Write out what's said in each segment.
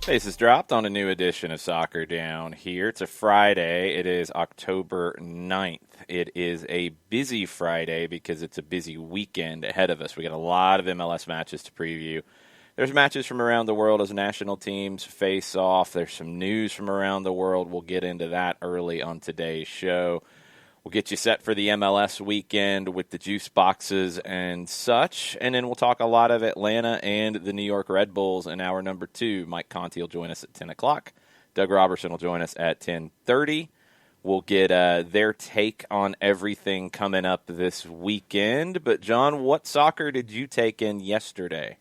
Faces dropped on a new edition of Soccer Down here. It's a Friday. It is October 9th. It is a busy Friday because it's a busy weekend ahead of us. We got a lot of MLS matches to preview. There's matches from around the world as national teams face off. There's some news from around the world. We'll get into that early on today's show. We'll get you set for the MLS weekend with the juice boxes and such. And then we'll talk a lot of Atlanta and the New York Red Bulls in hour number 2. Mike Conti will join us at 10 o'clock. Doug Robertson will join us at 10:30. We'll get their take on everything coming up this weekend. But, John, what soccer did you take in yesterday?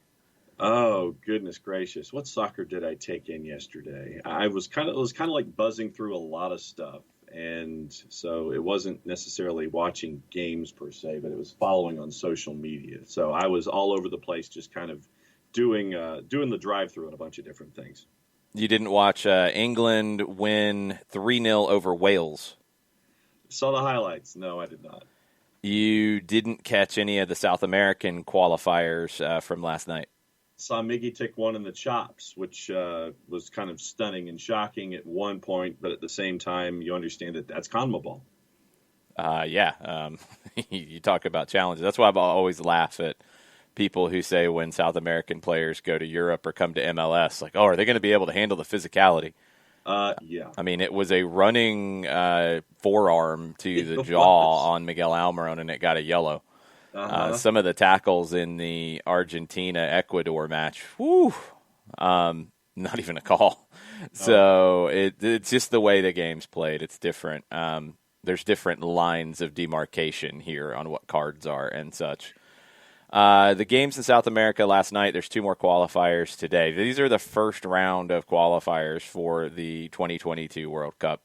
Oh, goodness gracious. What soccer did I take in yesterday? It was kind of like buzzing through a lot of stuff. And so it wasn't necessarily watching games per se, but it was following on social media. So I was all over the place, just kind of doing the drive-through on a bunch of different things. You didn't watch England win 3-0 over Wales? Saw the highlights. No, I did not. You didn't catch any of the South American qualifiers from last night? Saw Miggy take one in the chops, which was kind of stunning and shocking at one point, but at the same time, you understand that that's CONMEBOL. You talk about challenges. That's why I always laugh at people who say when South American players go to Europe or come to MLS, like, oh, are they going to be able to handle the physicality? Yeah. I mean, it was a running forearm to the jaw on Miguel Almiron, and it got a yellow. Some of the tackles in the Argentina-Ecuador match, not even a call. So it's just the way the game's played. It's different. There's different lines of demarcation here on what cards are and such. The games in South America last night, there's 2 more qualifiers today. These are the first round of qualifiers for the 2022 World Cup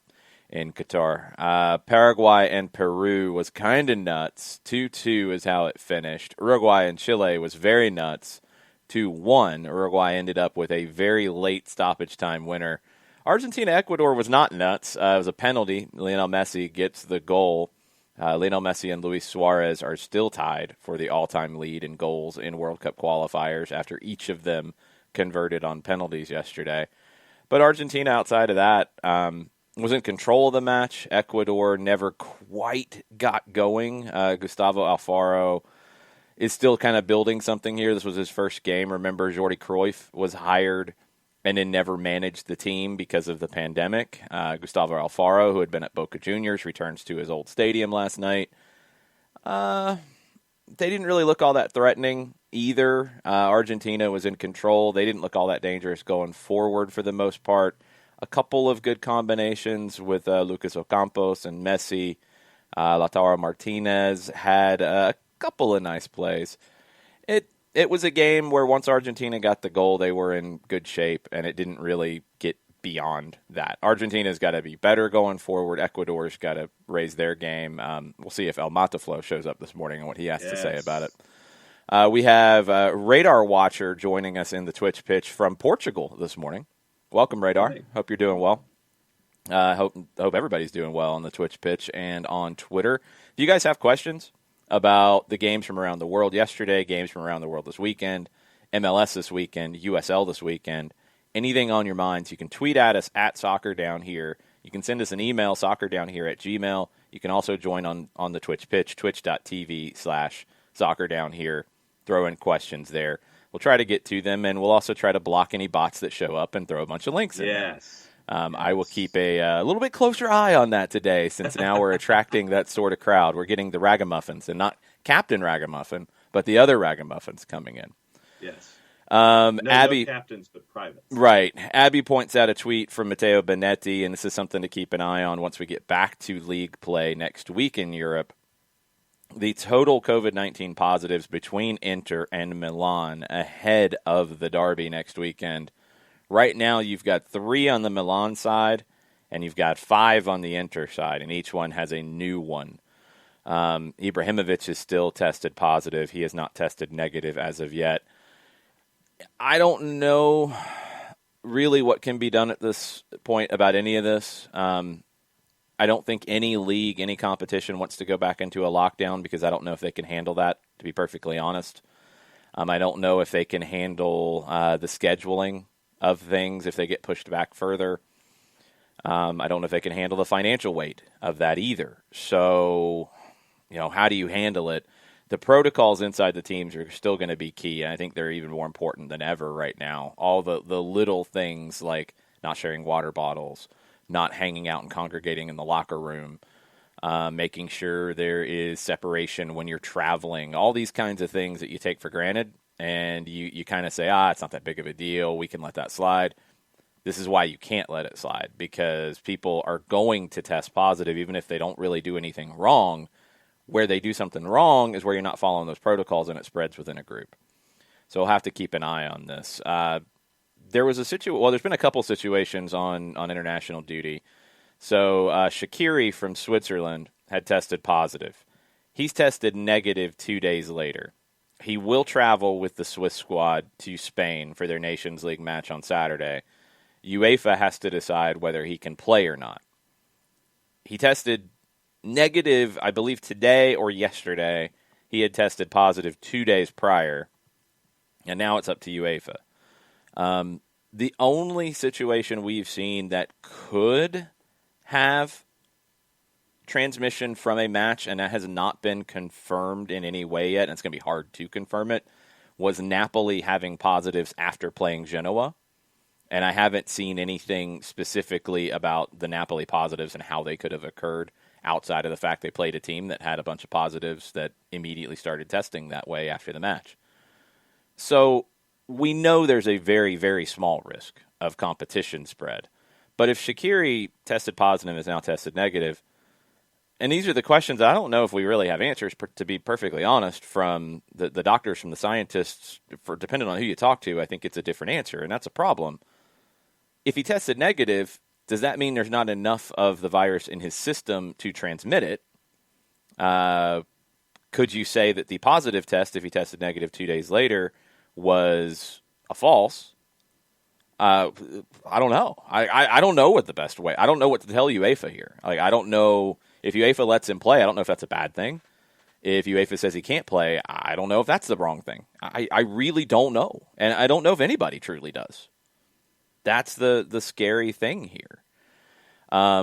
in Qatar. Paraguay and Peru was kind of nuts. 2-2 is how it finished. Uruguay and Chile was very nuts. 2-1. Uruguay ended up with a very late stoppage time winner. Argentina-Ecuador was not nuts. It was a penalty. Lionel Messi gets the goal. Lionel Messi and Luis Suarez are still tied for the all-time lead in goals in World Cup qualifiers after each of them converted on penalties yesterday. But Argentina, outside of that, was in control of the match. Ecuador never quite got going. Gustavo Alfaro is still kind of building something here. This was his first game. Remember, Jordi Cruyff was hired and then never managed the team because of the pandemic. Gustavo Alfaro, who had been at Boca Juniors, returns to his old stadium last night. They didn't really look all that threatening either. Argentina was in control. They didn't look all that dangerous going forward for the most part. A couple of good combinations with Lucas Ocampos and Messi. Lautaro Martinez had a couple of nice plays. It was a game where once Argentina got the goal, they were in good shape, and it didn't really get beyond that. Argentina's got to be better going forward. Ecuador's got to raise their game. We'll see if El Mataflo shows up this morning and what he has to say about it. We have Radar Watcher joining us in the Twitch pitch from Portugal this morning. Welcome, Radar. Hey. Hope you're doing well. Hope everybody's doing well on the Twitch pitch and on Twitter. If you guys have questions about the games from around the world yesterday, games from around the world this weekend, MLS this weekend, USL this weekend, anything on your minds, you can tweet at us at SoccerDownHere. You can send us an email, soccerdownhere@gmail. You can also join on the Twitch pitch, twitch.tv/SoccerDownHere. Throw in questions there. We'll try to get to them, and we'll also try to block any bots that show up and throw a bunch of links in there. Yes. I will keep a little bit closer eye on that today, since now we're attracting that sort of crowd. We're getting the ragamuffins, and not Captain Ragamuffin, but the other ragamuffins coming in. Yes. Abby, no captains, but privates. Right. Abby points out a tweet from Matteo Benetti, and this is something to keep an eye on once we get back to league play next week in Europe. The total COVID-19 positives between Inter and Milan ahead of the derby next weekend. Right now, you've got 3 on the Milan side, and you've got 5 on the Inter side, and each one has a new one. Ibrahimovic is still tested positive. He has not tested negative as of yet. I don't know really what can be done at this point about any of this. I don't think any league, any competition wants to go back into a lockdown because I don't know if they can handle that, to be perfectly honest. I don't know if they can handle the scheduling of things if they get pushed back further. I don't know if they can handle the financial weight of that either. So, how do you handle it? The protocols inside the teams are still going to be key, and I think they're even more important than ever right now. All the little things like not sharing water bottles, not hanging out and congregating in the locker room, making sure there is separation when you're traveling, all these kinds of things that you take for granted, and you kind of say, it's not that big of a deal, we can let that slide. This is why you can't let it slide, because people are going to test positive even if they don't really do anything wrong. Where they do something wrong is where you're not following those protocols and it spreads within a group. So we'll have to keep an eye on this. There's been a couple situations on international duty. So Shaqiri from Switzerland had tested positive. He's tested negative 2 days later. He will travel with the Swiss squad to Spain for their Nations League match on Saturday. UEFA has to decide whether he can play or not. He tested negative, I believe, today or yesterday. He had tested positive 2 days prior, and now it's up to UEFA. The only situation we've seen that could have transmission from a match, and that has not been confirmed in any way yet, and it's going to be hard to confirm it, was Napoli having positives after playing Genoa. And I haven't seen anything specifically about the Napoli positives and how they could have occurred outside of the fact they played a team that had a bunch of positives that immediately started testing that way after the match. So we know there's a very, very small risk of competition spread. But if Shaqiri tested positive and is now tested negative, and these are the questions I don't know if we really have answers, to be perfectly honest, from the doctors, from the scientists, depending on who you talk to, I think it's a different answer, and that's a problem. If he tested negative, does that mean there's not enough of the virus in his system to transmit it? Could you say that the positive test, if he tested negative 2 days later, was a false? I don't know. I don't know what the best way. I don't know what to tell UEFA here. I don't know if UEFA lets him play. I don't know if that's a bad thing. If UEFA says he can't play, I don't know if that's the wrong thing. I really don't know, and I don't know if anybody truly does. That's the scary thing here. I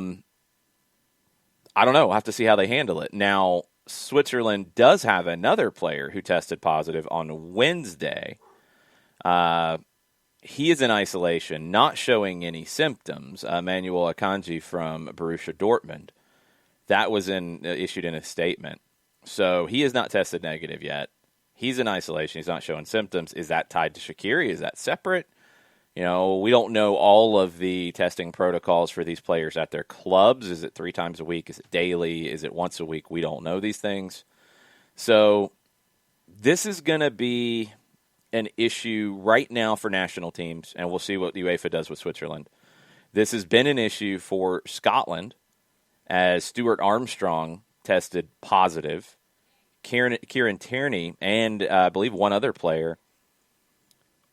don't know. We'll have to see how they handle it. Now, Switzerland does have another player who tested positive on Wednesday. He is in isolation, not showing any symptoms. Manuel Akanji from Borussia Dortmund. That was issued in a statement. So he has not tested negative yet. He's in isolation. He's not showing symptoms. Is that tied to Shaqiri? Is that separate? We don't know all of the testing protocols for these players at their clubs. Is it 3 times a week? Is it daily? Is it once a week? We don't know these things. So this is going to be an issue right now for national teams, and we'll see what the UEFA does with Switzerland. This has been an issue for Scotland, as Stuart Armstrong tested positive. Kieran Tierney and I believe one other player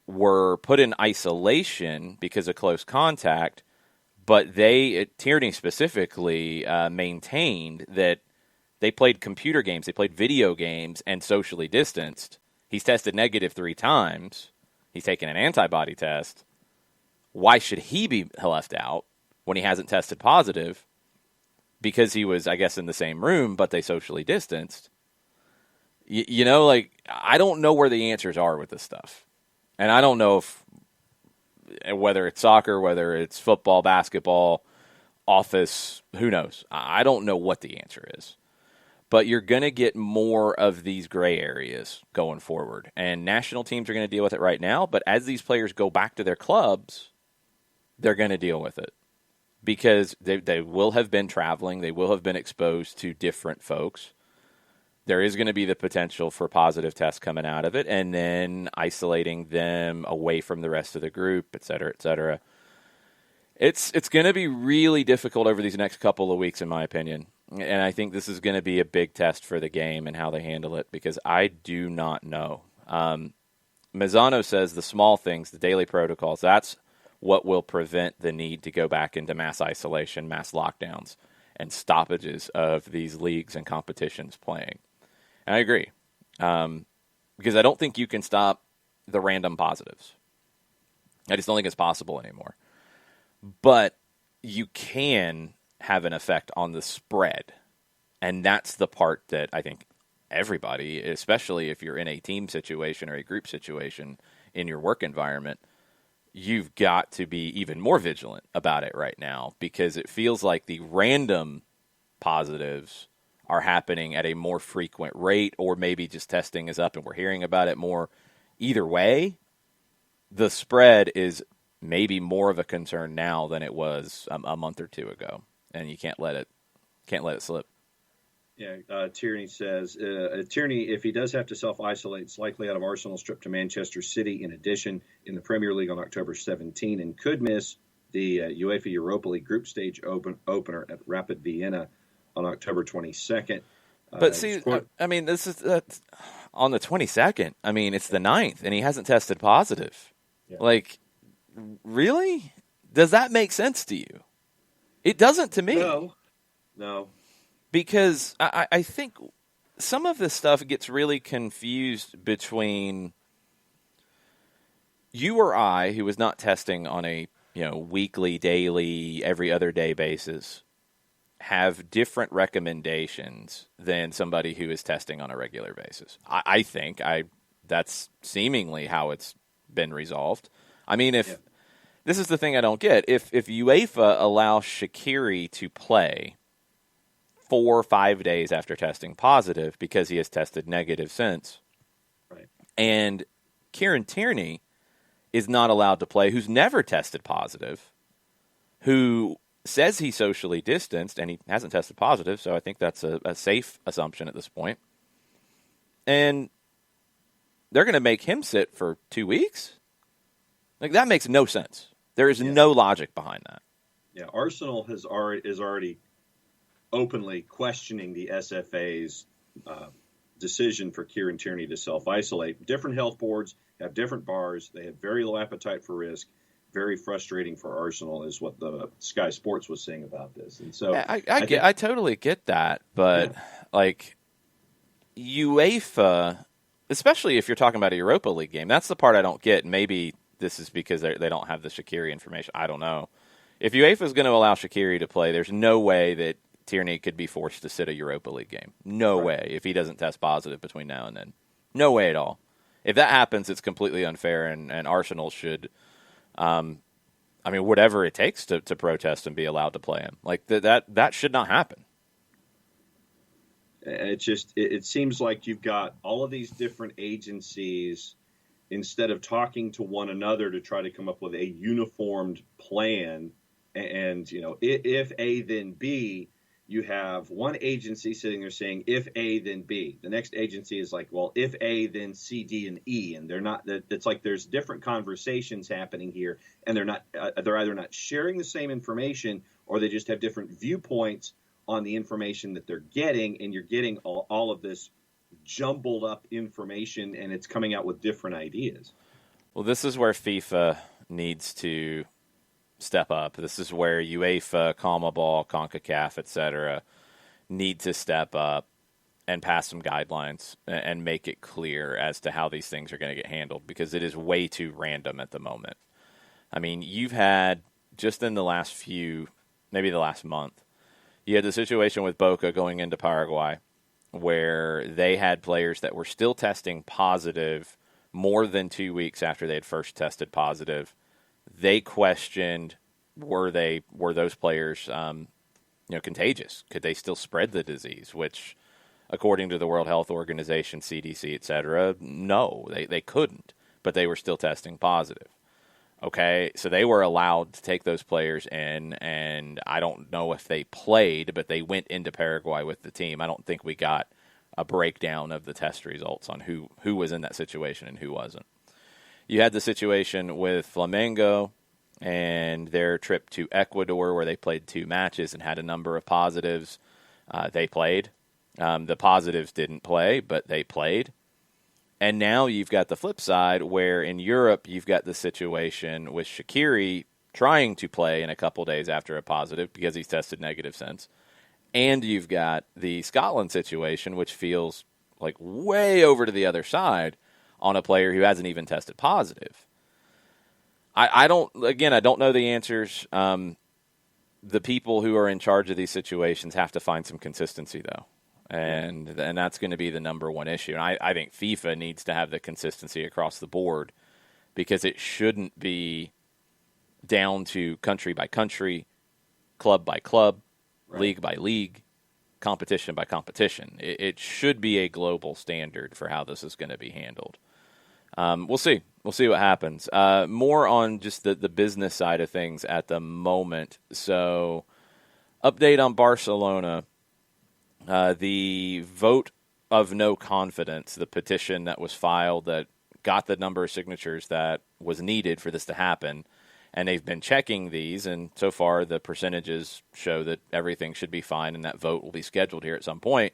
were put in isolation because of close contact, but Tierney specifically, maintained that they played computer games, they played video games, and socially distanced. He's tested negative 3 times. He's taken an antibody test. Why should he be left out when he hasn't tested positive? Because he was, I guess, in the same room, but they socially distanced. I don't know where the answers are with this stuff. And I don't know whether it's soccer, whether it's football, basketball, office, who knows? I don't know what the answer is. But you're going to get more of these gray areas going forward. And national teams are going to deal with it right now. But as these players go back to their clubs, they're going to deal with it. Because they will have been traveling. They will have been exposed to different folks. There is going to be the potential for positive tests coming out of it, and then isolating them away from the rest of the group, et cetera, et cetera. It's going to be really difficult over these next couple of weeks, in my opinion. And I think this is going to be a big test for the game and how they handle it, because I do not know. Mazzano says the small things, the daily protocols, that's what will prevent the need to go back into mass isolation, mass lockdowns, and stoppages of these leagues and competitions playing. And I agree, because I don't think you can stop the random positives. I just don't think it's possible anymore. But you can have an effect on the spread. And that's the part that I think everybody, especially if you're in a team situation or a group situation in your work environment, you've got to be even more vigilant about it right now, because it feels like the random positives are happening at a more frequent rate, or maybe just testing is up and we're hearing about it more. Either way, the spread is maybe more of a concern now than it was a month or two ago, and you can't let it slip. Yeah, Tierney says, Tierney, if he does have to self-isolate, it's likely out of Arsenal's trip to Manchester City in addition in the Premier League on October 17, and could miss the UEFA Europa League group stage opener at Rapid Vienna on October 22nd. But see, I mean, this is on the 22nd. I mean, it's the 9th, and he hasn't tested positive. Yeah. Like, really? Does that make sense to you? It doesn't to me. No. Because I think some of this stuff gets really confused between you or I, who is not testing on a weekly, daily, every other day basis, have different recommendations than somebody who is testing on a regular basis. I think that's seemingly how it's been resolved. I mean, this is the thing I don't get. If UEFA allows Shaqiri to play 4 or 5 days after testing positive because he has tested negative since, right, and Kieran Tierney is not allowed to play, who's never tested positive, who says he's socially distanced, and he hasn't tested positive, so I think that's a safe assumption at this point. And they're going to make him sit for 2 weeks? Like, that makes no sense. There is no logic behind that. Yeah, Arsenal is already openly questioning the SFA's decision for Kieran Tierney to self-isolate. Different health boards have different bars. They have very low appetite for risk. Very frustrating for Arsenal is what the Sky Sports was saying about this. And so I totally get that, but like UEFA, especially if you're talking about a Europa League game, that's the part I don't get. Maybe this is because they don't have the Shaqiri information. I don't know. If UEFA is going to allow Shaqiri to play, there's no way that Tierney could be forced to sit a Europa League game. No way, if he doesn't test positive between now and then. No way at all. If that happens, it's completely unfair, and Arsenal should, whatever it takes to protest and be allowed to play him. Like, that should not happen. It seems like you've got all of these different agencies, instead of talking to one another to try to come up with a uniformed plan, and if A, then B. You have one agency sitting there saying, if A, then B. The next agency is like, well, if A, then C, D, and E. And they're not. It's like there's different conversations happening here, and they're not. They're either not sharing the same information, or they just have different viewpoints on the information that they're getting. And you're getting all of this jumbled up information, and it's coming out with different ideas. Well, this is where FIFA needs to step up. This is where UEFA, CONMEBOL, CONCACAF, etc. need to step up and pass some guidelines and make it clear as to how these things are going to get handled, because it is way too random at the moment. I mean, you've had, just in the last maybe the last month, you had the situation with Boca going into Paraguay where they had players that were still testing positive more than 2 weeks after they had first tested positive. They questioned, were those players contagious? Could they still spread the disease? Which, according to the World Health Organization, CDC, etc., no, they couldn't, but they were still testing positive. Okay, so they were allowed to take those players in, and I don't know if they played, but they went into Paraguay with the team. I don't think we got a breakdown of the test results on who was in that situation and who wasn't. You had the situation with Flamengo and their trip to Ecuador, where they played 2 matches and had a number of positives. They played. The positives didn't play, but they played. And now you've got the flip side, where in Europe you've got the situation with Shaqiri trying to play in a couple days after a positive because he's tested negative since. And you've got the Scotland situation, which feels like way over to the other side, on a player who hasn't even tested positive. I don't know the answers. The people who are in charge of these situations have to find some consistency, though. And that's going to be the number one issue. And I think FIFA needs to have the consistency across the board because it shouldn't be down to country by country, club by club, league by league, competition by competition. It should be a global standard for how this is going to be handled. We'll see. We'll see what happens. More on just the business side of things at the moment. So, update on Barcelona. The vote of no confidence, the petition that was filed that got the number of signatures that was needed for this to happen, and they've been checking these, and so far the percentages show that everything should be fine and that vote will be scheduled here at some point.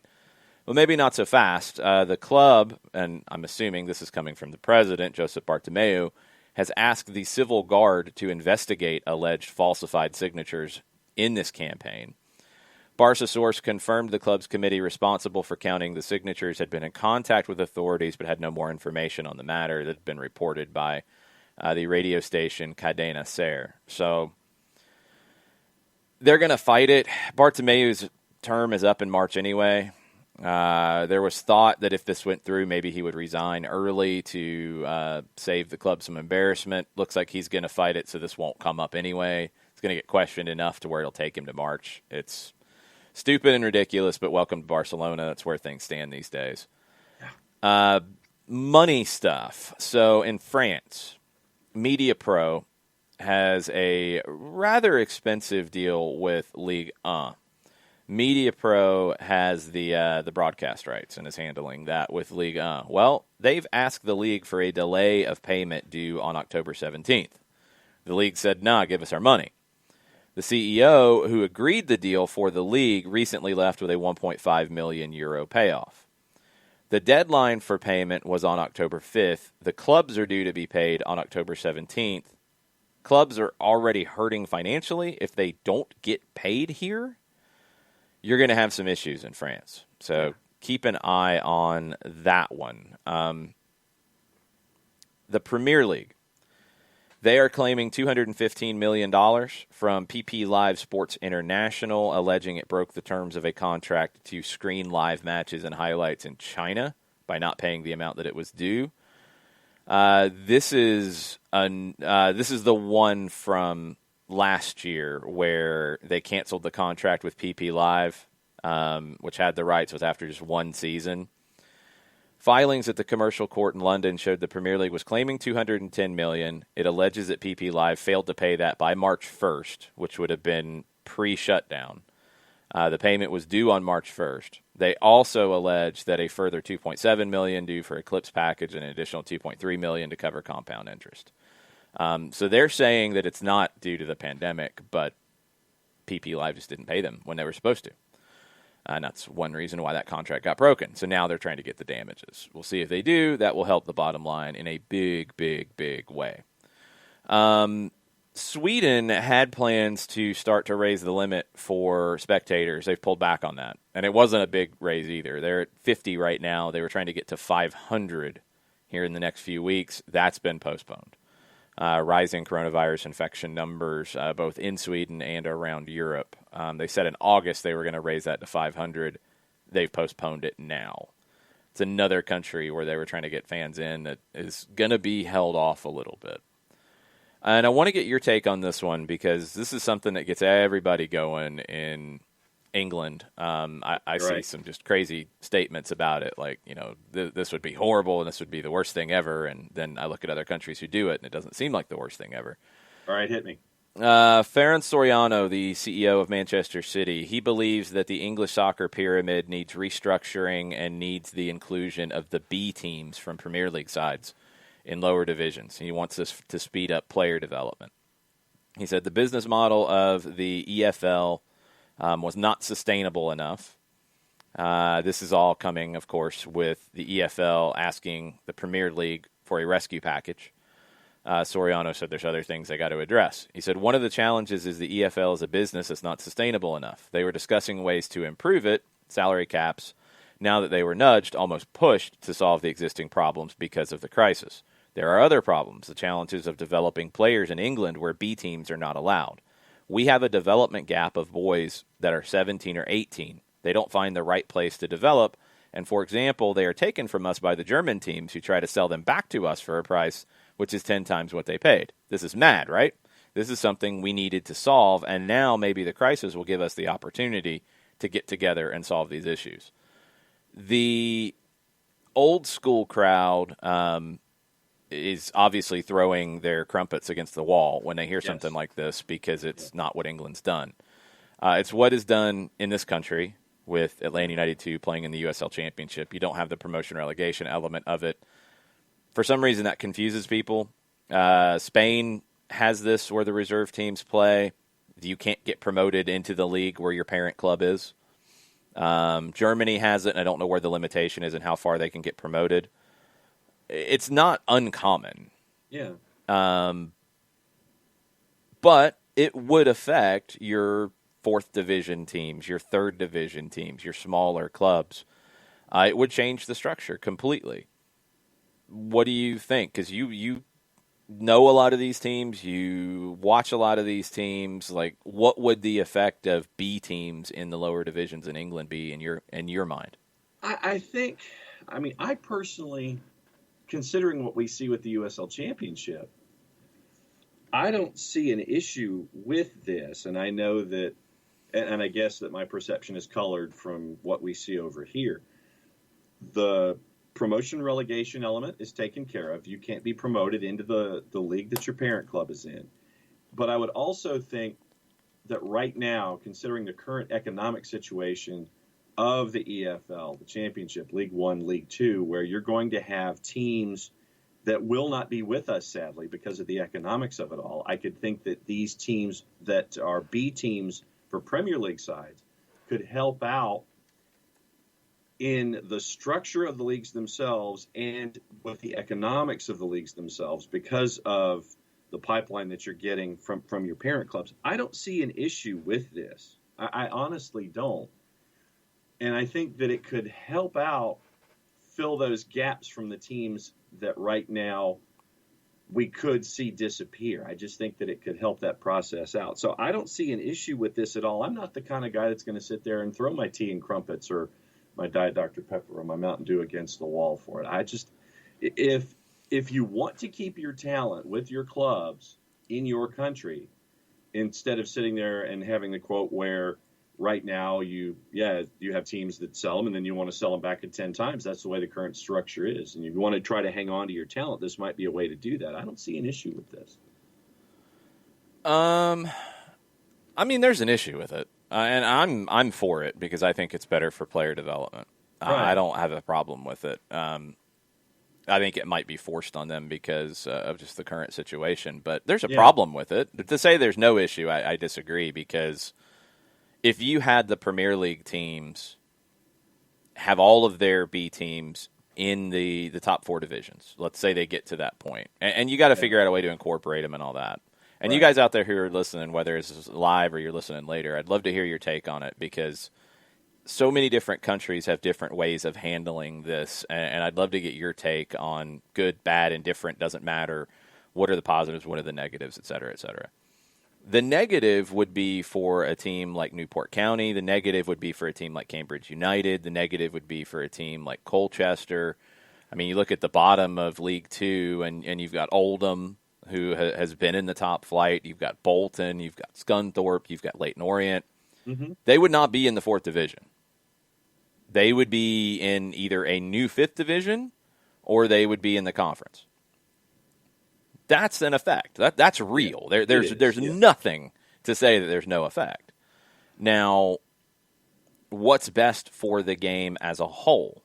Well, maybe not so fast. The club, and I'm assuming this is coming from the president, Josep Bartomeu, has asked the civil guard to investigate alleged falsified signatures in this campaign. Barca source confirmed the club's committee responsible for counting the signatures had been in contact with authorities but had no more information on the matter that had been reported by the radio station Cadena Ser. So they're going to fight it. Bartomeu's term is up in March anyway. There was thought that if this went through, maybe he would resign early to save the club some embarrassment. Looks like he's going to fight it, so this won't come up anyway. It's going to get questioned enough to where it'll take him to March. It's stupid and ridiculous, but welcome to Barcelona. That's where things stand these days. Money stuff. So in France, Media Pro has a rather expensive deal with Ligue 1. Media Pro has the broadcast rights and is handling that with Ligue 1. Well, they've asked the league for a delay of payment due on October 17th. The league said, nah, give us our money. The CEO, who agreed the deal for the league, recently left with a 1.5 million euro payoff. The deadline for payment was on October 5th. The clubs are due to be paid on October 17th. Clubs are already hurting financially. If they don't get paid here, you're going to have some issues in France. So keep an eye on that one. The Premier League. They are claiming $215 million from PP Live Sports International, alleging it broke the terms of a contract to screen live matches and highlights in China by not paying the amount that it was due. This is the one from last year where they canceled the contract with PP Live, which had the rights, was after just one season. Filings at the commercial court in London showed the Premier League was claiming $210 million. It alleges that PP Live failed to pay that by March 1st, which would have been pre-shutdown. The payment was due on March 1st. They also allege that a further $2.7 million due for Eclipse package and an additional $2.3 million to cover compound interest. So they're saying that it's not due to the pandemic, but PP Live just didn't pay them when they were supposed to. And that's one reason why that contract got broken. So now they're trying to get the damages. We'll see if they do. That will help the bottom line in a big, big, big way. Sweden had plans to start to raise the limit for spectators. They've pulled back on that. And it wasn't a big raise either. They're at 50 right now. They were trying to get to 500 here in the next few weeks. That's been postponed. Rising coronavirus infection numbers, both in Sweden and around Europe. They said in August they were going to raise that to 500. They've postponed it now. It's another country where they were trying to get fans in that is going to be held off a little bit. And I want to get your take on this one because this is something that gets everybody going in England. I see some just crazy statements about it, like, you know, this would be horrible and this would be the worst thing ever. And then I look at other countries who do it, and it doesn't seem like the worst thing ever. All right, hit me. Ferran Soriano, the CEO of Manchester City, he believes that the English soccer pyramid needs restructuring and needs the inclusion of the B teams from Premier League sides in lower divisions. He wants this to speed up player development. He said the business model of the EFL was not sustainable enough. This is all coming, of course, with the EFL asking the Premier League for a rescue package. Soriano said there's other things they got to address. He said one of the challenges is the EFL is a business that's not sustainable enough. They were discussing ways to improve it, salary caps, now that they were nudged, almost pushed to solve the existing problems because of the crisis. There are other problems, the challenges of developing players in England where B teams are not allowed. We have a development gap of boys that are 17 or 18. They don't find the right place to develop, and for example, they are taken from us by the German teams who try to sell them back to us for a price which is 10 times what they paid. This is mad, right? This is something we needed to solve, and now maybe the crisis will give us the opportunity to get together and solve these issues. The old school crowd is obviously throwing their crumpets against the wall when they hear something like this because it's not what England's done. It's what is done in this country with Atlanta United 2 playing in the USL Championship. You don't have the promotion relegation element of it. For some reason, that confuses people. Spain has this where the reserve teams play. You can't get promoted into the league where your parent club is. Germany has it, and I don't know where the limitation is and how far they can get promoted. It's not uncommon. Yeah. But it would affect your fourth division teams, your third division teams, your smaller clubs. It would change the structure completely. What do you think? Because you know a lot of these teams, you watch a lot of these teams. Like, what would the effect of B teams in the lower divisions in England be in your mind? I think, I personally, considering what we see with the USL Championship, I don't see an issue with this, and I know that, and I guess that my perception is colored from what we see over here. The promotion relegation element is taken care of. You can't be promoted into the league that your parent club is in. But I would also think that right now, considering the current economic situation of the EFL, the Championship, League One, League Two, where you're going to have teams that will not be with us, sadly, because of the economics of it all. I could think that these teams that are B teams for Premier League sides could help out in the structure of the leagues themselves and with the economics of the leagues themselves because of the pipeline that you're getting from your parent clubs. I don't see an issue with this. I honestly don't. And I think that it could help out fill those gaps from the teams that right now we could see disappear. I just think that it could help that process out. So I don't see an issue with this at all. I'm not the kind of guy that's going to sit there and throw my tea and crumpets or my Diet Dr. Pepper or my Mountain Dew against the wall for it. I just, if you want to keep your talent with your clubs in your country, instead of sitting there and having the quote where right now you have teams that sell them and then you want to sell them back at 10 times. That's the way the current structure is. And if you want to try to hang on to your talent, this might be a way to do that. I don't see an issue with this. There's an issue with it. And I'm for it because I think it's better for player development. Right. I don't have a problem with it. I think it might be forced on them because of just the current situation. But there's a problem with it. To say there's no issue, I disagree because if you had the Premier League teams have all of their B teams in the top four divisions, let's say they get to that point, and you got to figure out a way to incorporate them and all that. And you guys out there who are listening, whether it's live or you're listening later, I'd love to hear your take on it because so many different countries have different ways of handling this, and I'd love to get your take on good, bad, indifferent, doesn't matter. What are the positives? What are the negatives, et cetera, et cetera. The negative would be for a team like Newport County. The negative would be for a team like Cambridge United. The negative would be for a team like Colchester. You look at the bottom of League Two, and you've got Oldham, who has been in the top flight. You've got Bolton. You've got Scunthorpe. You've got Leyton Orient. Mm-hmm. They would not be in the fourth division. They would be in either a new fifth division or they would be in the conference. That's an effect. That's real. There's nothing to say that there's no effect. Now, what's best for the game as a whole?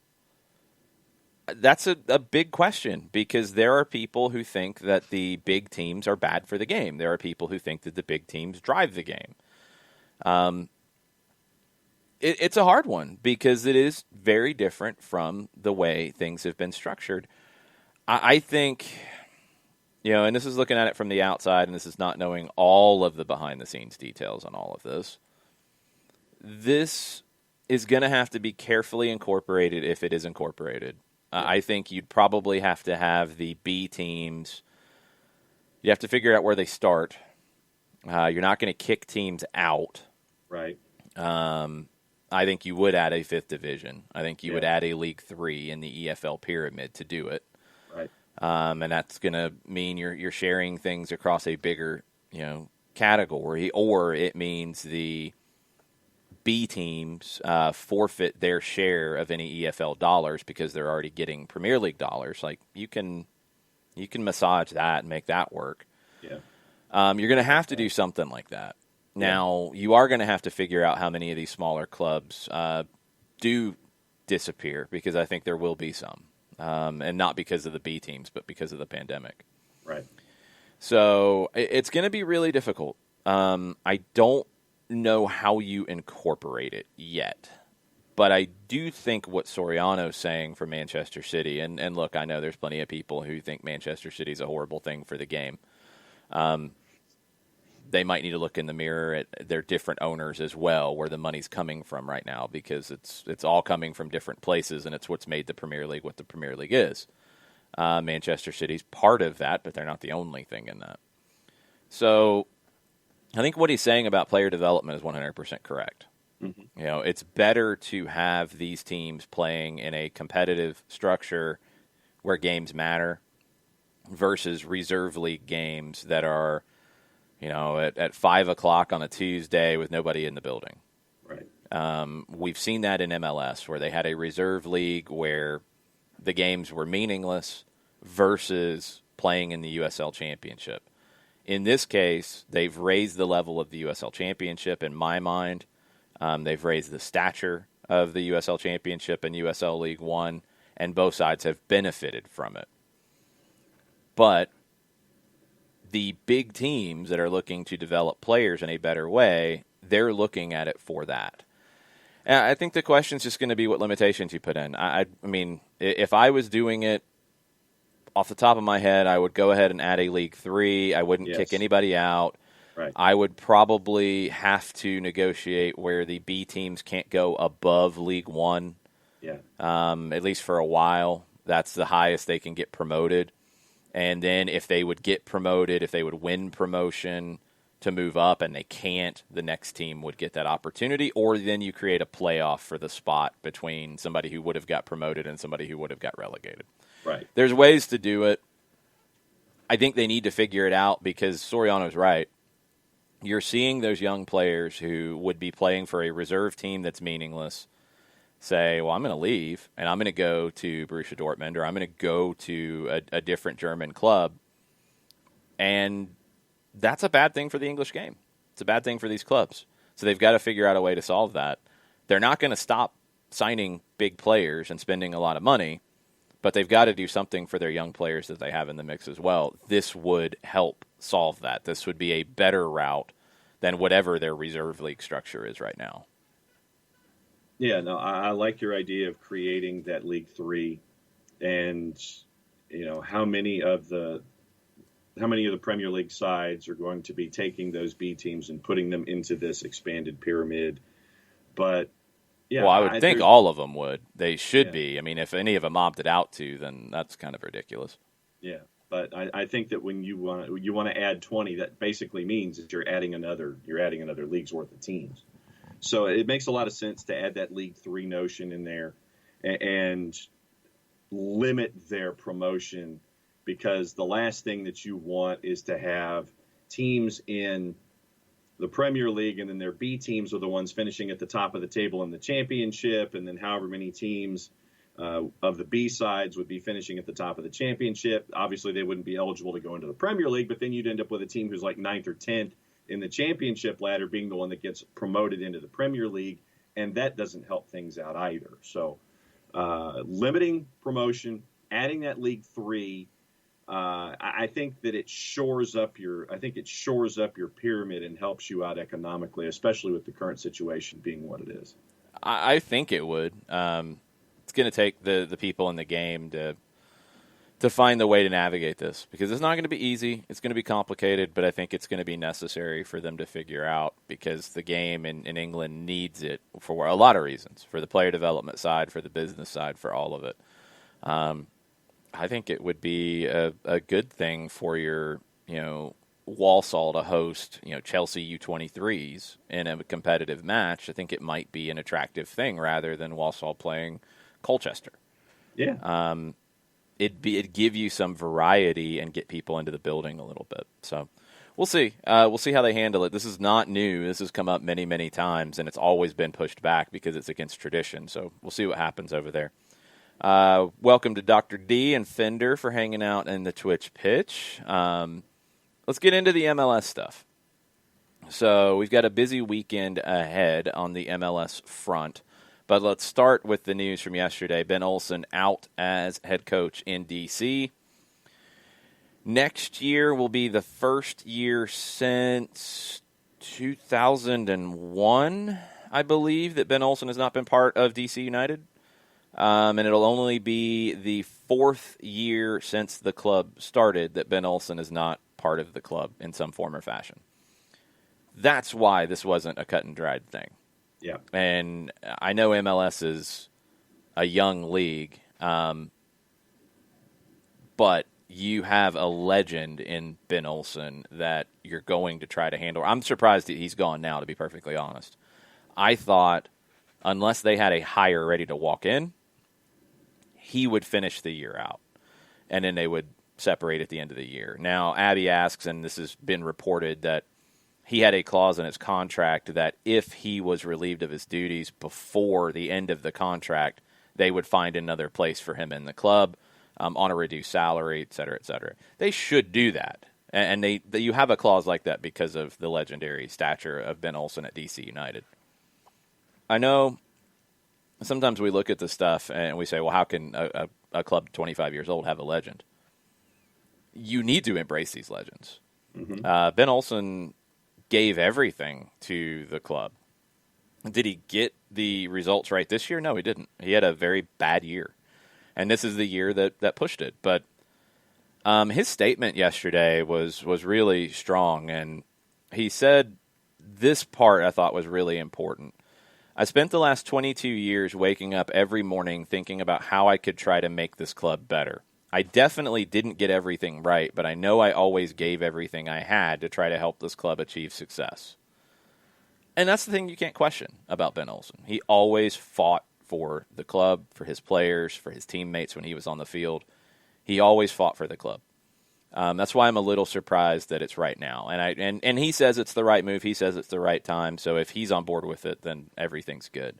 That's a big question because there are people who think that the big teams are bad for the game. There are people who think that the big teams drive the game. It's a hard one because it is very different from the way things have been structured. I think, and this is looking at it from the outside, and this is not knowing all of the behind-the-scenes details on all of this. This is going to have to be carefully incorporated if it is incorporated. I think you'd probably have to have the B teams. You have to figure out where they start. You're not going to kick teams out. Right. I think you would add a fifth division. I think you would add a League 3 in the EFL pyramid to do it. Right. And that's going to mean you're sharing things across a bigger, category, or it means the B teams forfeit their share of any EFL dollars because they're already getting Premier League dollars. Like you can massage that and make that work. Yeah. You're going to have to do something like that. Now, you are going to have to figure out how many of these smaller clubs do disappear, because I think there will be some. And not because of the B teams, but because of the pandemic. Right. So it's going to be really difficult. I don't know how you incorporate it yet. But I do think what Soriano's saying for Manchester City, and look, I know there's plenty of people who think Manchester City's a horrible thing for the game. They might need to look in the mirror at their different owners as well, where the money's coming from right now, because it's all coming from different places, and it's what's made the Premier League what the Premier League is. Manchester City's part of that, but they're not the only thing in that. So I think what he's saying about player development is 100% correct. Mm-hmm. It's better to have these teams playing in a competitive structure where games matter versus reserve league games that are at 5 o'clock on a Tuesday with nobody in the building. Right. We've seen that in MLS, where they had a reserve league where the games were meaningless versus playing in the USL Championship. In this case, they've raised the level of the USL Championship, in my mind. They've raised the stature of the USL Championship and USL League One, and both sides have benefited from it. But the big teams that are looking to develop players in a better way, they're looking at it for that. And I think the question is just going to be what limitations you put in. I mean, if I was doing it off the top of my head, I would go ahead and add a League 3. I wouldn't kick anybody out. Right. I would probably have to negotiate where the B teams can't go above League 1, at least for a while. That's the highest they can get promoted. And then if they would get promoted, if they would win promotion to move up and they can't, the next team would get that opportunity. Or then you create a playoff for the spot between somebody who would have got promoted and somebody who would have got relegated. Right. There's ways to do it. I think they need to figure it out, because Soriano's right. You're seeing those young players who would be playing for a reserve team that's meaningless say, well, I'm going to leave, and I'm going to go to Borussia Dortmund, or I'm going to go to a different German club. And that's a bad thing for the English game. It's a bad thing for these clubs. So they've got to figure out a way to solve that. They're not going to stop signing big players and spending a lot of money, but they've got to do something for their young players that they have in the mix as well. This would help solve that. This would be a better route than whatever their reserve league structure is right now. Yeah, no, I like your idea of creating that League 3, and how many of the Premier League sides are going to be taking those B teams and putting them into this expanded pyramid. But yeah, well, I would think all of them would. They should be. I mean, if any of them opted out to, then that's kind of ridiculous. Yeah, but I think that when you want to add 20, that basically means that you're adding another league's worth of teams. So it makes a lot of sense to add that League 3 notion in there and limit their promotion, because the last thing that you want is to have teams in the Premier League and then their B teams are the ones finishing at the top of the table in the championship, and then however many teams of the B sides would be finishing at the top of the championship. Obviously, they wouldn't be eligible to go into the Premier League, but then you'd end up with a team who's like 9th or 10th in the championship ladder being the one that gets promoted into the Premier League, and that doesn't help things out either. So limiting promotion, adding that League 3, I think that it shores up your pyramid and helps you out economically, especially with the current situation being what it is. I think it would. It's going to take the people in the game to find the way to navigate this, because it's not going to be easy. It's going to be complicated, but I think it's going to be necessary for them to figure out, because the game in England needs it for a lot of reasons, for the player development side, for the business side, for all of it. I think it would be a good thing for your, Walsall to host, Chelsea U23s in a competitive match. I think it might be an attractive thing rather than Walsall playing Colchester. Yeah. It'd give you some variety and get people into the building a little bit. So we'll see. We'll see how they handle it. This is not new. This has come up many, many times, and it's always been pushed back because it's against tradition. So we'll see what happens over there. Welcome to Dr. D and Fender for hanging out in the Twitch pitch. Let's get into the MLS stuff. So we've got a busy weekend ahead on the MLS front. But let's start with the news from yesterday. Ben Olsen out as head coach in D.C. Next year will be the first year since 2001, I believe, that Ben Olsen has not been part of D.C. United. And it'll only be the fourth year since the club started that Ben Olsen is not part of the club in some form or fashion. That's why this wasn't a cut and dried thing. Yeah. And I know MLS is a young league, but you have a legend in Ben Olsen that you're going to try to handle. I'm surprised that he's gone now, to be perfectly honest. I thought, unless they had a hire ready to walk in, he would finish the year out, and then they would separate at the end of the year. Now, Abby asks, and this has been reported, that he had a clause in his contract that if he was relieved of his duties before the end of the contract, they would find another place for him in the club on a reduced salary, et cetera, et cetera. They should do that. And you have a clause like that because of the legendary stature of Ben Olsen at DC United. I know sometimes we look at this stuff and we say, well, how can a club 25 years old have a legend? You need to embrace these legends. Mm-hmm. Ben Olsen gave everything to the club. Did he get the results right this year? No, he didn't. He had a very bad year. And this is the year that pushed it. But his statement yesterday was really strong. And he said this part I thought was really important. I spent the last 22 years waking up every morning thinking about how I could try to make this club better. I definitely didn't get everything right, but I know I always gave everything I had to try to help this club achieve success. And that's the thing you can't question about Ben Olsen. He always fought for the club, for his players, for his teammates when he was on the field. He always fought for the club. That's why I'm a little surprised that it's right now. And he says it's the right move. He says it's the right time. So if he's on board with it, then everything's good.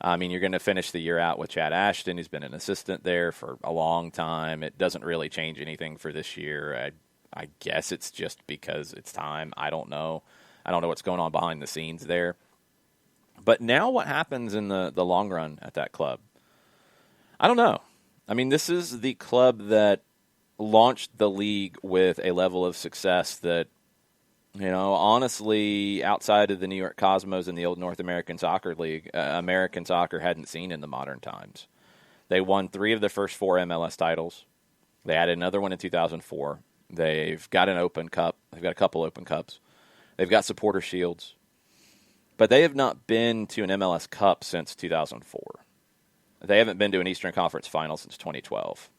I mean, you're going to finish the year out with Chad Ashton, who's been an assistant there for a long time. It doesn't really change anything for this year. I guess it's just because it's time. I don't know. I don't know what's going on behind the scenes there. But now what happens in the long run at that club? I don't know. I mean, this is the club that launched the league with a level of success that, honestly, outside of the New York Cosmos and the old North American Soccer League, American soccer hadn't seen in the modern times. They won 3 of the first 4 MLS titles. They added another one in 2004. They've got an Open Cup. They've got a couple Open Cups. They've got supporter shields. But they have not been to an MLS Cup since 2004. They haven't been to an Eastern Conference final since 2012.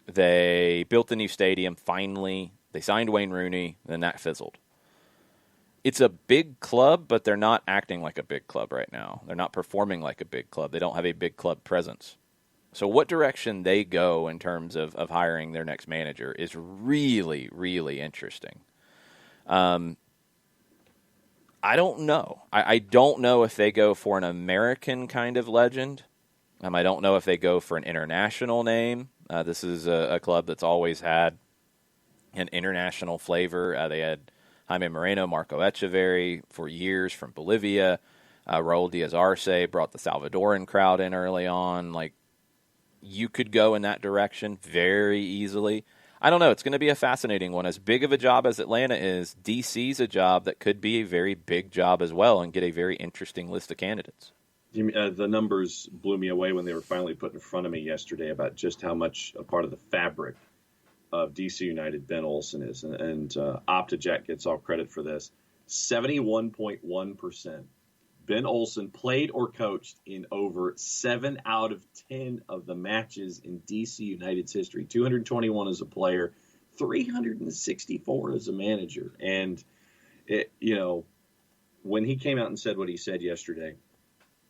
They built the new stadium, finally. They signed Wayne Rooney, then that fizzled. It's a big club, but they're not acting like a big club right now. They're not performing like a big club. They don't have a big club presence. So what direction they go in terms of hiring their next manager is really, really interesting. I don't know. I don't know if they go for an American kind of legend. I don't know if they go for an international name. This is a club that's always had an international flavor. They had Jaime Moreno, Marco Echeverri for years from Bolivia. Raul Diaz-Arce brought the Salvadoran crowd in early on. You could go in that direction very easily. I don't know. It's going to be a fascinating one. As big of a job as Atlanta is, DC's a job that could be a very big job as well and get a very interesting list of candidates. The numbers blew me away when they were finally put in front of me yesterday about just how much a part of the fabric of DC United Ben Olsen is. And OptaJet gets all credit for this. 71.1% Ben Olsen played or coached in over 7 out of 10 of the matches in DC United's history. 221 as a player, 364 as a manager. And, when he came out and said what he said yesterday,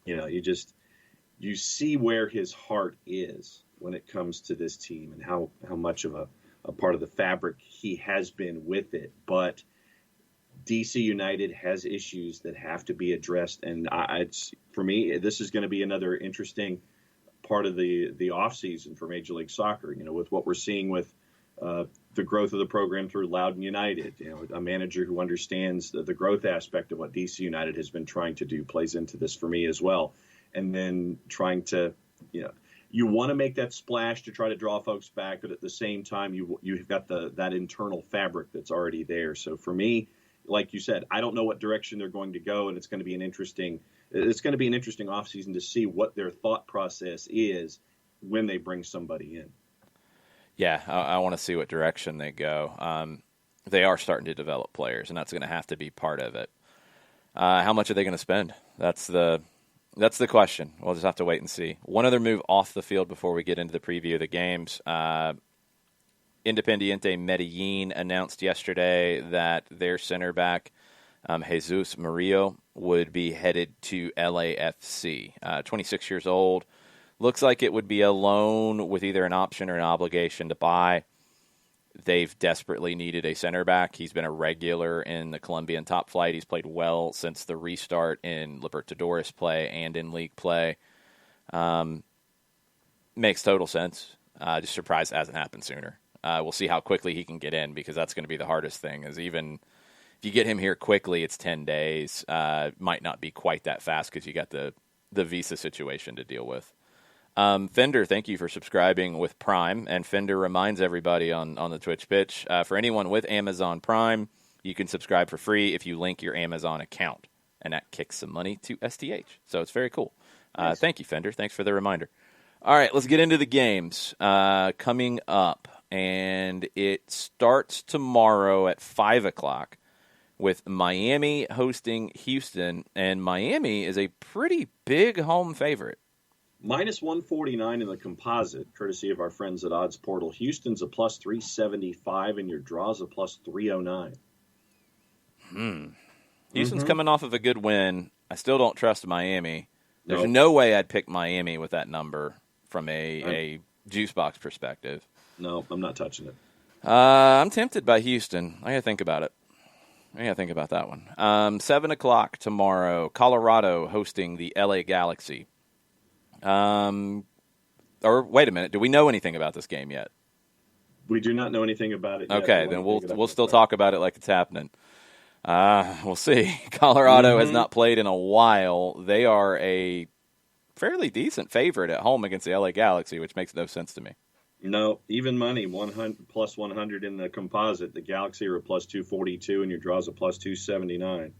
you see where his heart is when it comes to this team and how much of a part of the fabric he has been with it. But DC United has issues that have to be addressed. And for me, this is going to be another interesting part of the offseason for Major League Soccer, with what we're seeing with the growth of the program through Loudoun United. A manager who understands the growth aspect of what DC United has been trying to do plays into this for me as well. And then trying to, you want to make that splash to try to draw folks back, but at the same time, you've got that internal fabric that's already there. So for me, like you said, I don't know what direction they're going to go, and it's going to be an interesting offseason to see what their thought process is when they bring somebody in. Yeah, I want to see what direction they go. They are starting to develop players, and that's going to have to be part of it. How much are they going to spend? That's the question. We'll just have to wait and see. One other move off the field before we get into the preview of the games. Independiente Medellin announced yesterday that their center back, Jesus Murillo, would be headed to LAFC. 26 years old. Looks like it would be a loan with either an option or an obligation to buy. They've desperately needed a center back. He's been a regular in the Colombian top flight. He's played well since the restart in Libertadores play and in league play. Makes total sense. Just surprised it hasn't happened sooner. We'll see how quickly he can get in, because that's going to be the hardest thing. Is even if you get him here quickly, it's 10 days. Might not be quite that fast because you got the visa situation to deal with. Fender, thank you for subscribing with Prime. And Fender reminds everybody on the Twitch pitch, for anyone with Amazon Prime, you can subscribe for free if you link your Amazon account. And that kicks some money to SDH. So it's very cool. Nice. Thank you, Fender. Thanks for the reminder. All right, let's get into the games coming up. And it starts tomorrow at 5 o'clock with Miami hosting Houston. And Miami is a pretty big home favorite. Minus 149 in the composite, courtesy of our friends at Odds Portal. Houston's a plus 375, and your draw's a plus 309. Houston's coming off of a good win. I still don't trust Miami. There's no way I'd pick Miami with that number from a juice box perspective. No, I'm not touching it. I'm tempted by Houston. I got to think about it. I got to think about that one. 7 o'clock tomorrow, Colorado hosting the LA Galaxy. Or wait a minute, do we know anything about this game yet? We do not know anything about it yet. Okay, then we'll still talk about it like it's happening. We'll see. Colorado has not played in a while. They are a fairly decent favorite at home against the LA Galaxy, which makes no sense to me. No, even money, 100 plus 100 in the composite. The Galaxy are a plus 242, and your draw's a plus 279.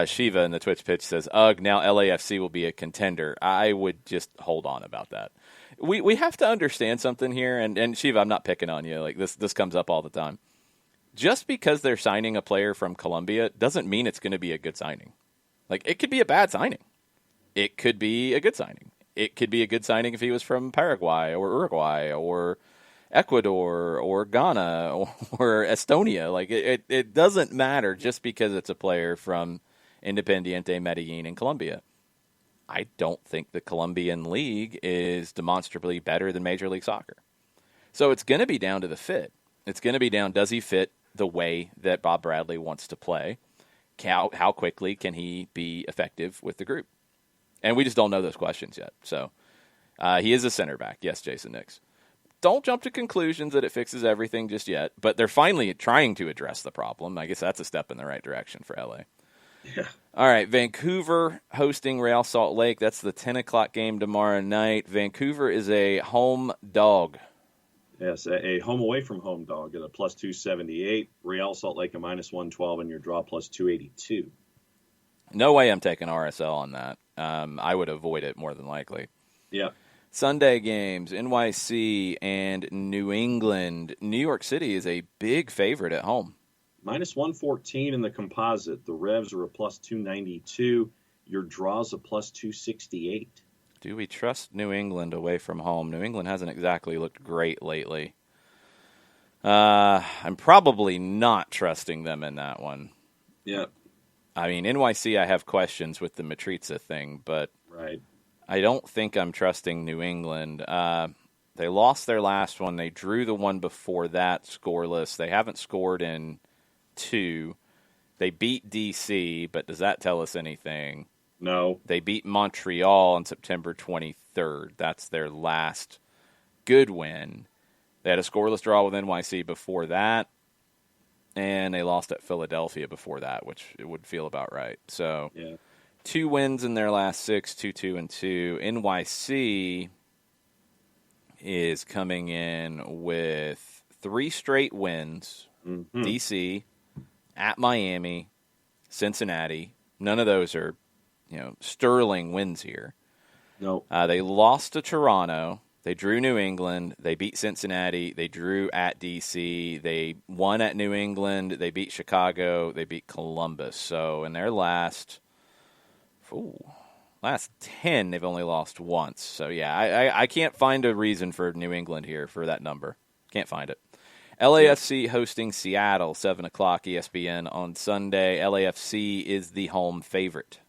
Shiva in the Twitch pitch says, ugh, now LAFC will be a contender. I would just hold on about that. We have to understand something here, and Shiva, I'm not picking on you. Like this comes up all the time. Just because they're signing a player from Colombia doesn't mean it's going to be a good signing. Like, it could be a bad signing. It could be a good signing. It could be a good signing if he was from Paraguay or Uruguay or Ecuador or Ghana or Estonia. Like, it doesn't matter just because it's a player from Independiente Medellin in Colombia. I don't think the Colombian league is demonstrably better than Major League Soccer. So it's going to be down to the fit. It's going to be down, does he fit the way that Bob Bradley wants to play? How quickly can he be effective with the group? And we just don't know those questions yet. So he is a center back. Yes, Jason Nix. Don't jump to conclusions that it fixes everything just yet, but they're finally trying to address the problem. I guess that's a step in the right direction for LA. Yeah. All right, Vancouver hosting Real Salt Lake. That's the 10 o'clock game tomorrow night. Vancouver is a home dog. Yes, a home away from home dog at a plus 278. Real Salt Lake a minus 112, and your draw plus 282. No way I'm taking RSL on that. I would avoid it more than likely. Yeah. Sunday games, NYC and New England. New York City is a big favorite at home. Minus 114 in the composite. The Revs are a plus 292. Your draw's a plus 268. Do we trust New England away from home? New England hasn't exactly looked great lately. I'm probably not trusting them in that one. Yeah. I mean, NYC, I have questions with the Matriza thing, but Right. I don't think I'm trusting New England. They lost their last one. They drew the one before that scoreless. They haven't scored in 2. They beat D.C., but does that tell us anything? No. They beat Montreal on September 23rd. That's their last good win. They had a scoreless draw with NYC before that, and they lost at Philadelphia before that, which it would feel about right. So, Yeah. 2 wins in their last 6, 2-2 and 2. NYC is coming in with 3 straight wins. Mm-hmm. DC, at Miami, Cincinnati. None of those are, sterling wins here. No. They lost to Toronto. They drew New England. They beat Cincinnati. They drew at DC. They won at New England. They beat Chicago. They beat Columbus. So in their last 10, they've only lost once. So, yeah, I can't find a reason for New England here for that number. Can't find it. LAFC hosting Seattle, 7 o'clock ESPN on Sunday. LAFC is the home favorite.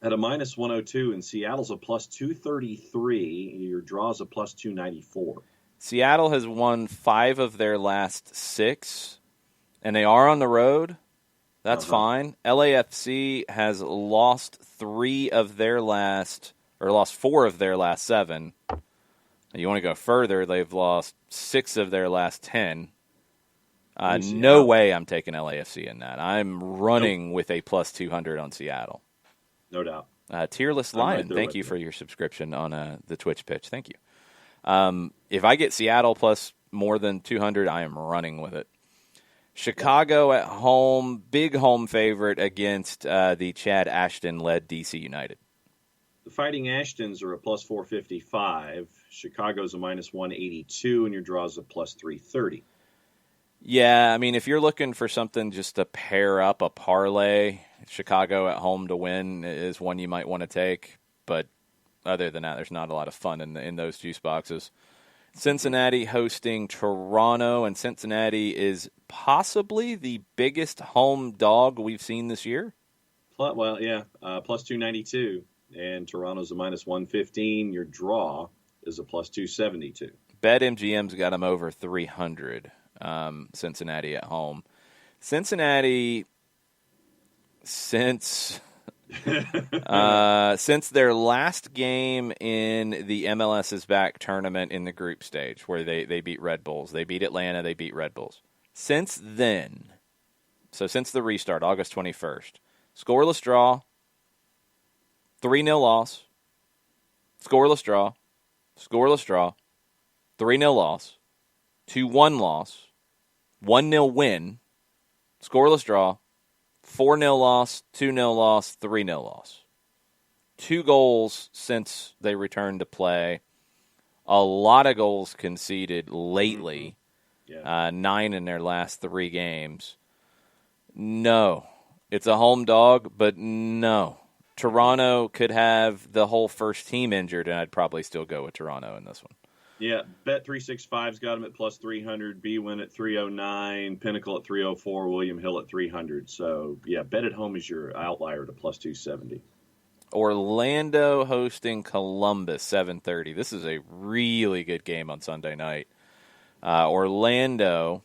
At a minus 102, and Seattle's a plus 233. Your draw's a plus 294. Seattle has won 5 of their last 6, and they are on the road. That's fine. LAFC has lost 4 of their last 7. You want to go further, they've lost 6 of their last 10. No way I'm taking LAFC in that. I'm running with a plus 200 on Seattle. No doubt. Tearless Lion, right thank you for your subscription on the Twitch pitch. Thank you. If I get Seattle plus more than 200, I am running with it. Chicago at home, big home favorite against the Chad Ashton-led DC United. The Fighting Ashtons are a plus 455. Chicago's a minus 182, and your draw's a plus 330. Yeah, I mean, if you're looking for something just to pair up a parlay, Chicago at home to win is one you might want to take. But other than that, there's not a lot of fun in those juice boxes. Cincinnati hosting Toronto, and Cincinnati is possibly the biggest home dog we've seen this year. Well, yeah, plus 292, and Toronto's a minus 115. Your draw is a plus 272. BetMGM's got them over 300. Cincinnati at home. Cincinnati, since their last game in the MLS's Back tournament in the group stage, where they beat Red Bulls, they beat Atlanta, they beat Red Bulls. Since then, so since the restart, August 21st, scoreless draw, 3-0 loss, scoreless draw, 3-0 loss, 2-1 loss, 1-0 win, scoreless draw, 4-0 loss, 2-0 loss, 3-0 loss. 2 goals since they returned to play. A lot of goals conceded lately. Mm-hmm. Yeah. 9 in their last 3 games. No. It's a home dog, but no. Toronto could have the whole first team injured, and I'd probably still go with Toronto in this one. Yeah, Bet365's got them at plus 300, B-Win at 309, Pinnacle at 304, William Hill at 300. So, yeah, Bet at home is your outlier to plus 270. Orlando hosting Columbus, 7:30. This is a really good game on Sunday night. Orlando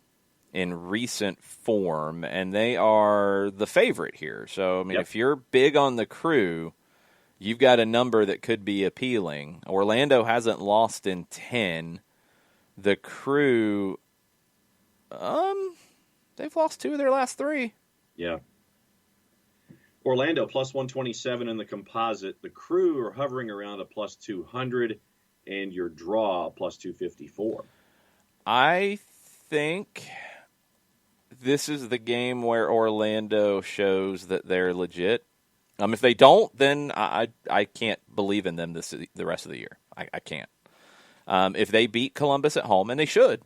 in recent form, and they are the favorite here. So, I mean, If you're big on the Crew, you've got a number that could be appealing. Orlando hasn't lost in 10. The Crew, they've lost 2 of their last 3. Yeah. Orlando plus 127 in the composite. The Crew are hovering around a plus 200, and your draw plus 254. I think this is the game where Orlando shows that they're legit. If they don't, then I can't believe in them the rest of the year. I can't. If they beat Columbus at home, and they should.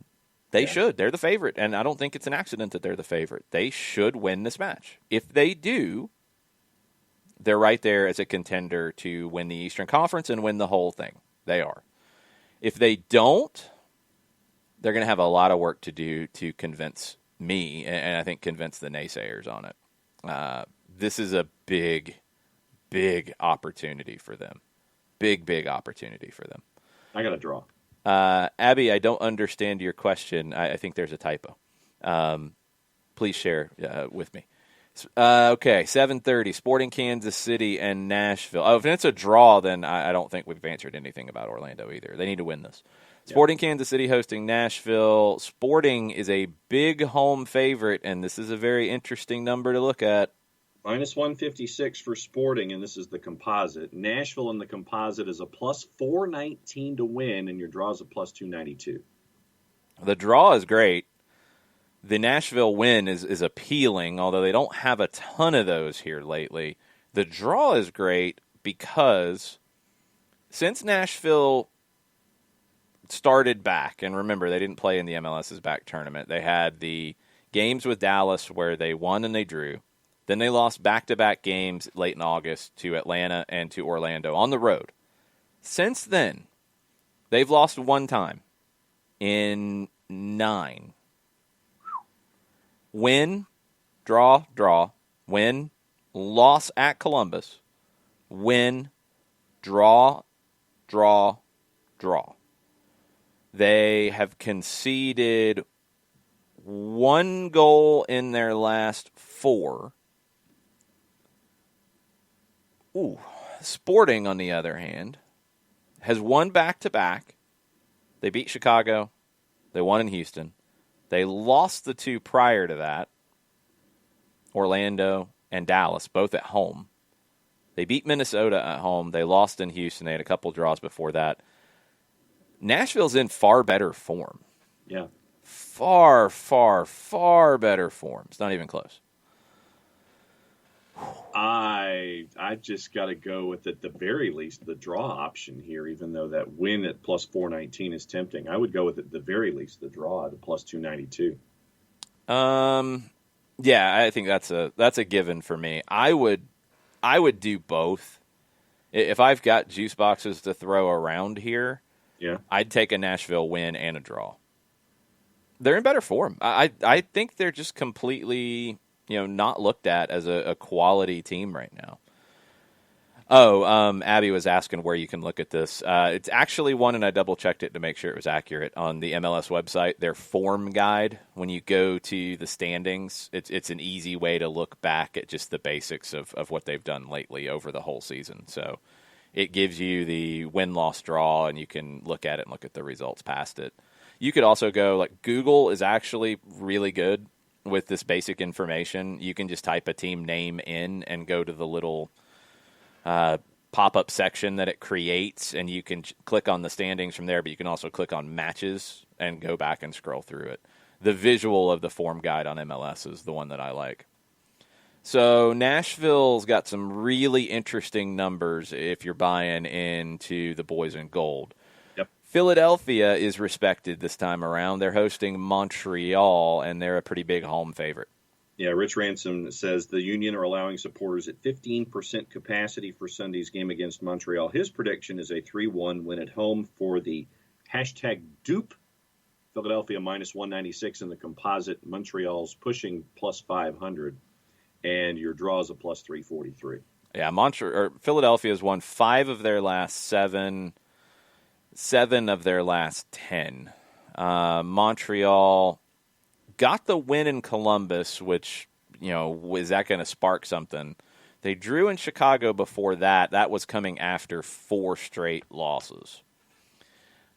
They should. They're the favorite, and I don't think it's an accident that they're the favorite. They should win this match. If they do, they're right there as a contender to win the Eastern Conference and win the whole thing. They are. If they don't, they're going to have a lot of work to do to convince me, and I think convince the naysayers on it. This is a big, big opportunity for them. Big opportunity for them. I got a draw. Abby, I don't understand your question. I think there's a typo. Please share with me. Okay, 7:30, Sporting Kansas City and Nashville. Oh, if it's a draw, then I don't think we've answered anything about Orlando either. They need to win this. Sporting Kansas City hosting Nashville. Sporting is a big home favorite, and this is a very interesting number to look at. Minus 156 for Sporting, and this is the composite. Nashville in the composite is a plus 419 to win, and your draw is a plus 292. The draw is great. The Nashville win is appealing, although they don't have a ton of those here lately. The draw is great because since Nashville started back, and remember, they didn't play in the MLS's back tournament. They had the games with Dallas where they won and they drew. Then they lost back-to-back games late in August to Atlanta and to Orlando on the road. Since then, they've lost one time in 9. Win, draw, win, loss at Columbus, win, draw. They have conceded 1 goal in their last 4. Sporting, on the other hand, has won back-to-back. They beat Chicago. They won in Houston. They lost the 2 prior to that, Orlando and Dallas, both at home. They beat Minnesota at home. They lost in Houston. They had a couple draws before that. Nashville's in far better form. Yeah. Far better form. It's not even close. I just got to go with, at the very least, the draw option here, even though that win at plus 419 is tempting. I would go with, at the very least, the draw at a plus 292. Yeah, I think that's a given for me. I would do both. If I've got juice boxes to throw around here, I'd take a Nashville win and a draw. They're in better form. I think they're just completely, not looked at as a quality team right now. Abby was asking where you can look at this. It's actually one, and I double-checked it to make sure it was accurate, on the MLS website. Their form guide, when you go to the standings, it's an easy way to look back at just the basics of what they've done lately over the whole season. So it gives you the win-loss draw, and you can look at it and look at the results past it. You could also go, Google is actually really good with this basic information. You can just type a team name in and go to the little pop-up section that it creates, and you can click on the standings from there, but you can also click on matches and go back and scroll through it. The visual of the form guide on MLS is the one that I like. So Nashville's got some really interesting numbers if you're buying into the boys in gold. Yep. Philadelphia is respected this time around. They're hosting Montreal, and they're a pretty big home favorite. Yeah, Rich Ransom says the Union are allowing supporters at 15% capacity for Sunday's game against Montreal. His prediction is a 3-1 win at home for the hashtag dupe. Philadelphia minus 196 in the composite. Montreal's pushing plus 500. And your draw is a plus 343. Yeah, Philadelphia has won 5 of their last 7 of their last 10. Montreal got the win in Columbus, which, is that going to spark something? They drew in Chicago before that. That was coming after 4 straight losses.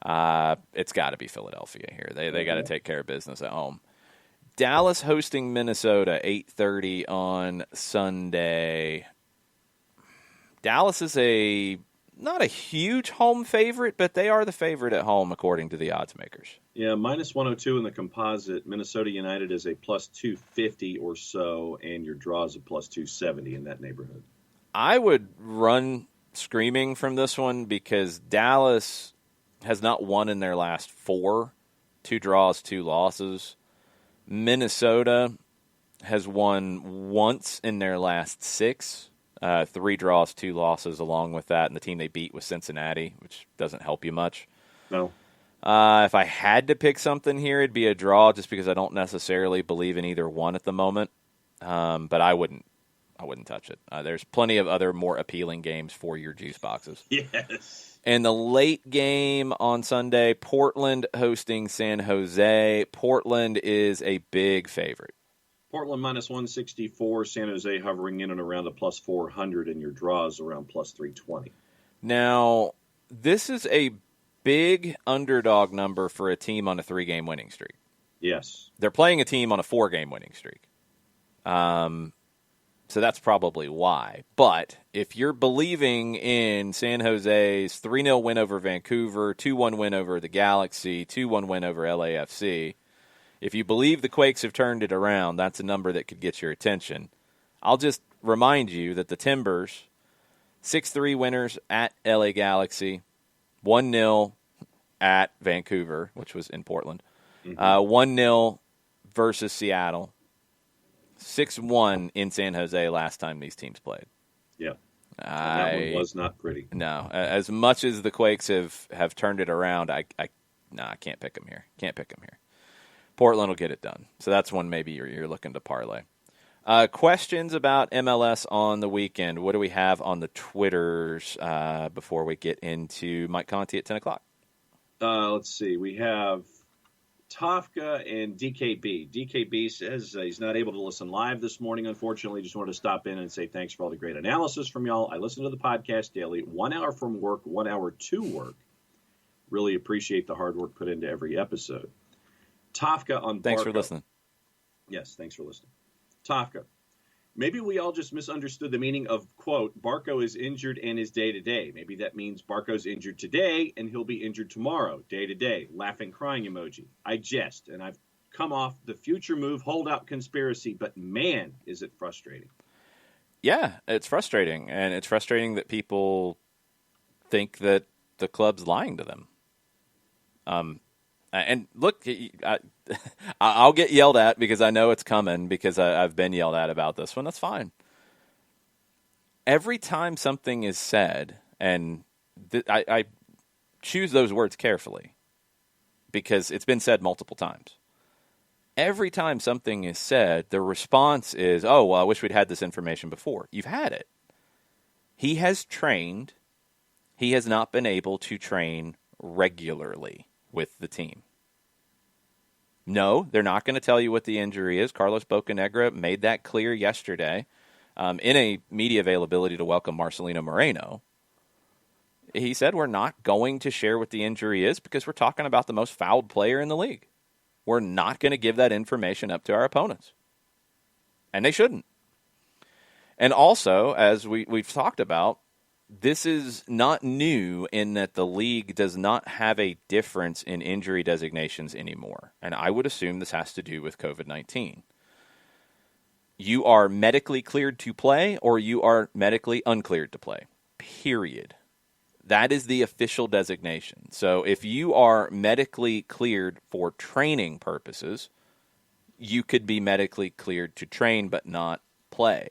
It's got to be Philadelphia here. They got to take care of business at home. Dallas hosting Minnesota, 8:30 on Sunday. Dallas is not a huge home favorite, but they are the favorite at home according to the odds makers. Yeah, minus 102 in the composite. Minnesota United is a plus 250 or so, and your draw is a plus 270 in that neighborhood. I would run screaming from this one because Dallas has not won in their last 4, 2 draws, 2 losses. Minnesota has won once in their last 6, 3 draws, 2 losses along with that, and the team they beat was Cincinnati, which doesn't help you much. No. If I had to pick something here, it'd be a draw just because I don't necessarily believe in either one at the moment. But I wouldn't touch it. There's plenty of other more appealing games for your juice boxes. Yes. And the late game on Sunday, Portland hosting San Jose. Portland is a big favorite. Portland minus 164, San Jose hovering in and around a plus 400, and your draws around plus 320. Now, this is a big underdog number for a team on a 3-game winning streak. Yes. They're playing a team on a 4-game winning streak. So that's probably why. But if you're believing in San Jose's 3-0 win over Vancouver, 2-1 win over the Galaxy, 2-1 win over LAFC, if you believe the Quakes have turned it around, that's a number that could get your attention. I'll just remind you that the Timbers, 6-3 winners at LA Galaxy, 1-0 at Vancouver, which was in Portland, 1-0 versus Seattle, 6-1 in San Jose last time these teams played. Yeah. That one was not pretty. No. As much as the Quakes have turned it around, I can't pick them here. Portland will get it done. So that's one maybe you're looking to parlay. Questions about MLS on the weekend. What do we have on the Twitters before we get into Mike Conti at 10 o'clock? Let's see. We have Tafka and DKB. DKB says he's not able to listen live this morning, unfortunately. Just wanted to stop in and say thanks for all the great analysis from y'all. I listen to the podcast daily, 1 hour from work, 1 hour to work. Really appreciate the hard work put into every episode. Tafka on Thanks Barco. for listening. Yes, thanks for listening. Tafka. Maybe we all just misunderstood the meaning of, quote, Barco is injured and is day-to-day. Maybe that means Barco's injured today and he'll be injured tomorrow, day-to-day. Laughing, crying emoji. I jest, and I've come off the future move holdout conspiracy, but man, is it frustrating. Yeah, it's frustrating, and it's frustrating that people think that the club's lying to them. And look, I'll get yelled at because I know it's coming because I've been yelled at about this one. That's fine. Every time something is said, and I choose those words carefully because it's been said multiple times. Every time something is said, the response is, oh, well, I wish we'd had this information before. You've had it. He has trained. He has not been able to train regularly with the team. No, they're not going to tell you what the injury is. Carlos Bocanegra made that clear yesterday in a media availability to welcome Marcelino Moreno. He said we're not going to share what the injury is because we're talking about the most fouled player in the league. We're not going to give that information up to our opponents. And they shouldn't. And also, as we've talked about, this is not new in that the league does not have a difference in injury designations anymore. And I would assume this has to do with COVID-19. You are medically cleared to play or you are medically uncleared to play. Period. That is the official designation. So if you are medically cleared for training purposes, you could be medically cleared to train but not play.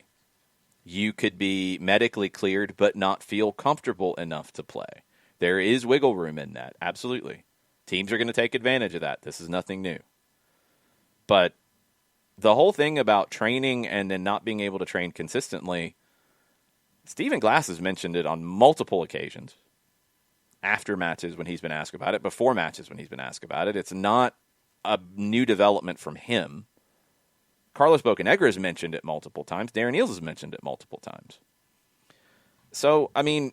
You could be medically cleared but not feel comfortable enough to play. There is wiggle room in that, absolutely. Teams are going to take advantage of that. This is nothing new. But the whole thing about training and then not being able to train consistently, Stephen Glass has mentioned it on multiple occasions. After matches when he's been asked about it, before matches when he's been asked about it. It's not a new development from him. Carlos Bocanegra has mentioned it multiple times. Darren Eales has mentioned it multiple times. So, I mean,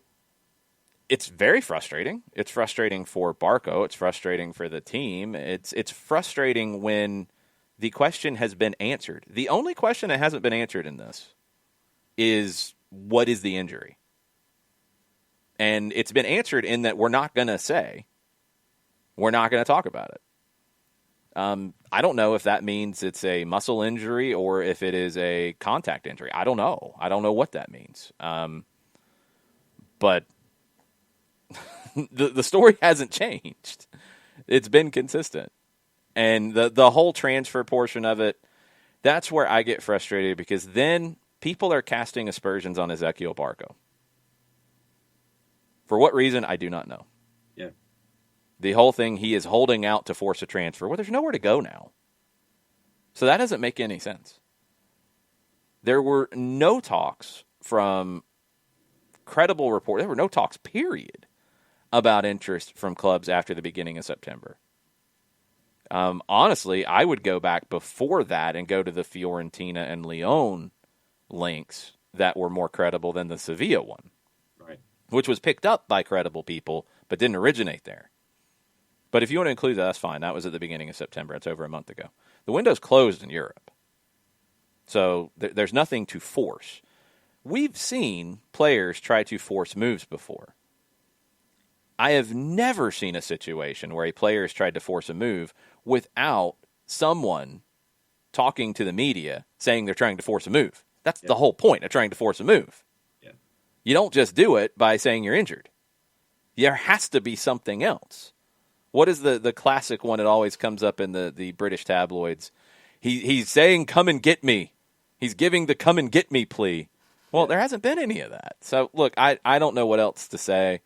it's very frustrating. It's frustrating for Barco. It's frustrating for the team. It's frustrating when the question has been answered. The only question that hasn't been answered in this is, what is the injury? And it's been answered in that we're not going to say. We're not going to talk about it. I don't know if that means it's a muscle injury or if it is a contact injury. I don't know. I don't know what that means. But the story hasn't changed. It's been consistent. And the whole transfer portion of it, that's where I get frustrated because then people are casting aspersions on Ezequiel Barco. For what reason, I do not know. Yeah. The whole thing, he is holding out to force a transfer. Well, there's nowhere to go now. So that doesn't make any sense. There were no talks from credible report. There were no talks, period, about interest from clubs after the beginning of September. Honestly, I would go back before that and go to the Fiorentina and Lyon links that were more credible than the Sevilla one, Right. which was picked up by credible people but didn't originate there. But if you want to include that, that's fine. That was at the beginning of September. It's over a month ago. The window's closed in Europe. So there's nothing to force. We've seen players try to force moves before. I have never seen a situation where a player has tried to force a move without someone talking to the media saying they're trying to force a move. That's the whole point of trying to force a move. Yeah. You don't just do it by saying you're injured. There has to be something else. What is the classic one that always comes up in the British tabloids? He's saying, come and get me. He's giving the come and get me plea. Well, there hasn't been any of that. So, look, I don't know what else to say.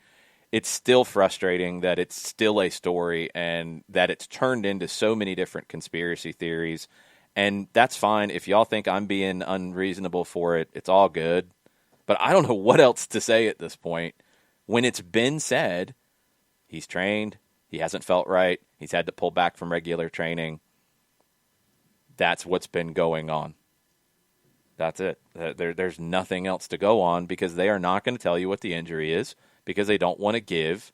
It's still frustrating that it's still a story and that it's turned into so many different conspiracy theories. And that's fine. If y'all think I'm being unreasonable for it, it's all good. But I don't know what else to say at this point. When it's been said, he's trained, he hasn't felt right, he's had to pull back from regular training. That's what's been going on. That's it. There's nothing else to go on because they are not going to tell you what the injury is because they don't want to give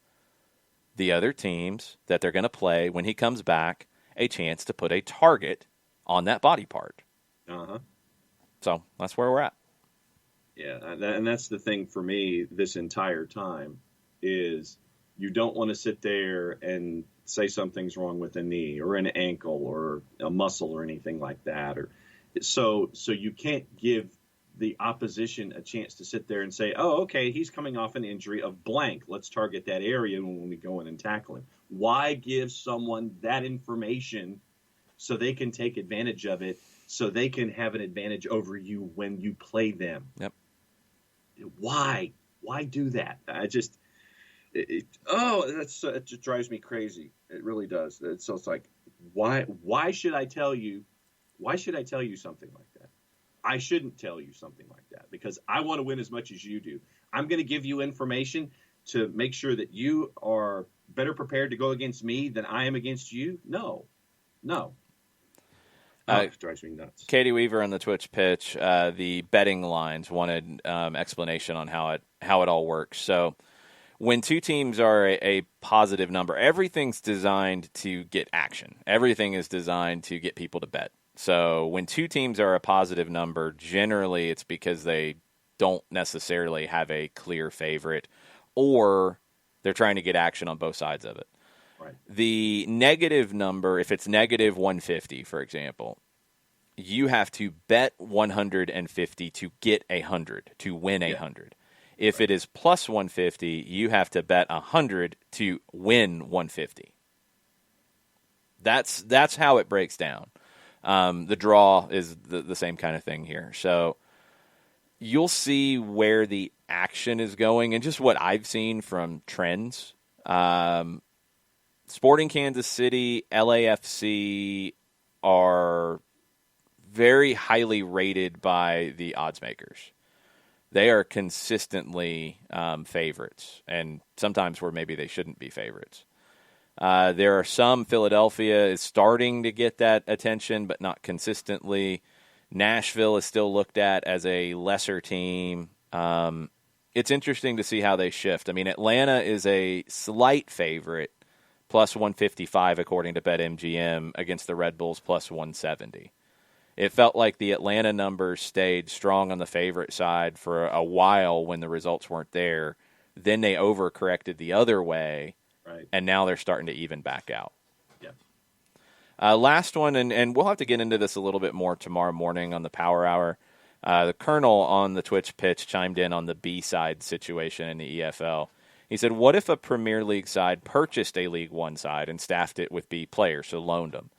the other teams that they're going to play when he comes back a chance to put a target on that body part. Uh-huh. So that's where we're at. Yeah, and that's the thing for me this entire time is you don't want to sit there and say something's wrong with a knee or an ankle or a muscle or anything like that. Or so you can't give the opposition a chance to sit there and say, oh, okay, he's coming off an injury of blank. Let's target that area when we go in and tackle him. Why give someone that information so they can take advantage of it, so they can have an advantage over you when you play them? Yep. Why do that? I just, it just drives me crazy. It really does. So it's like, why should I tell you? Why should I tell you something like that? I shouldn't tell you something like that because I want to win as much as you do. I'm going to give you information to make sure that you are better prepared to go against me than I am against you. No. It drives me nuts. Katie Weaver on the Twitch pitch, the betting lines wanted explanation on how it all works. So when two teams are a positive number, everything's designed to get action. Everything is designed to get people to bet. So when two teams are a positive number, generally it's because they don't necessarily have a clear favorite or they're trying to get action on both sides of it. Right. The negative number, if it's negative 150, for example, you have to bet 150 to get 100, to win 100. If it is plus 150, you have to bet 100 to win 150. That's how it breaks down. The draw is the same kind of thing here. So you'll see where the action is going and just what I've seen from trends. Sporting Kansas City, LAFC are very highly rated by the odds makers. They are consistently favorites, and sometimes where maybe they shouldn't be favorites. There are some. Philadelphia is starting to get that attention, but not consistently. Nashville is still looked at as a lesser team. It's interesting to see how they shift. I mean, Atlanta is a slight favorite, plus 155 according to BetMGM, against the Red Bulls plus 170. It felt like the Atlanta numbers stayed strong on the favorite side for a while when the results weren't there. Then they overcorrected the other way. Right. And now they're starting to even back out. Yeah. Last one, and we'll have to get into this a little bit more tomorrow morning on the Power Hour. The Colonel on the Twitch pitch chimed in on the B-side situation in the EFL. He said, what if a Premier League side purchased a League One side and staffed it with B players, so loaned them?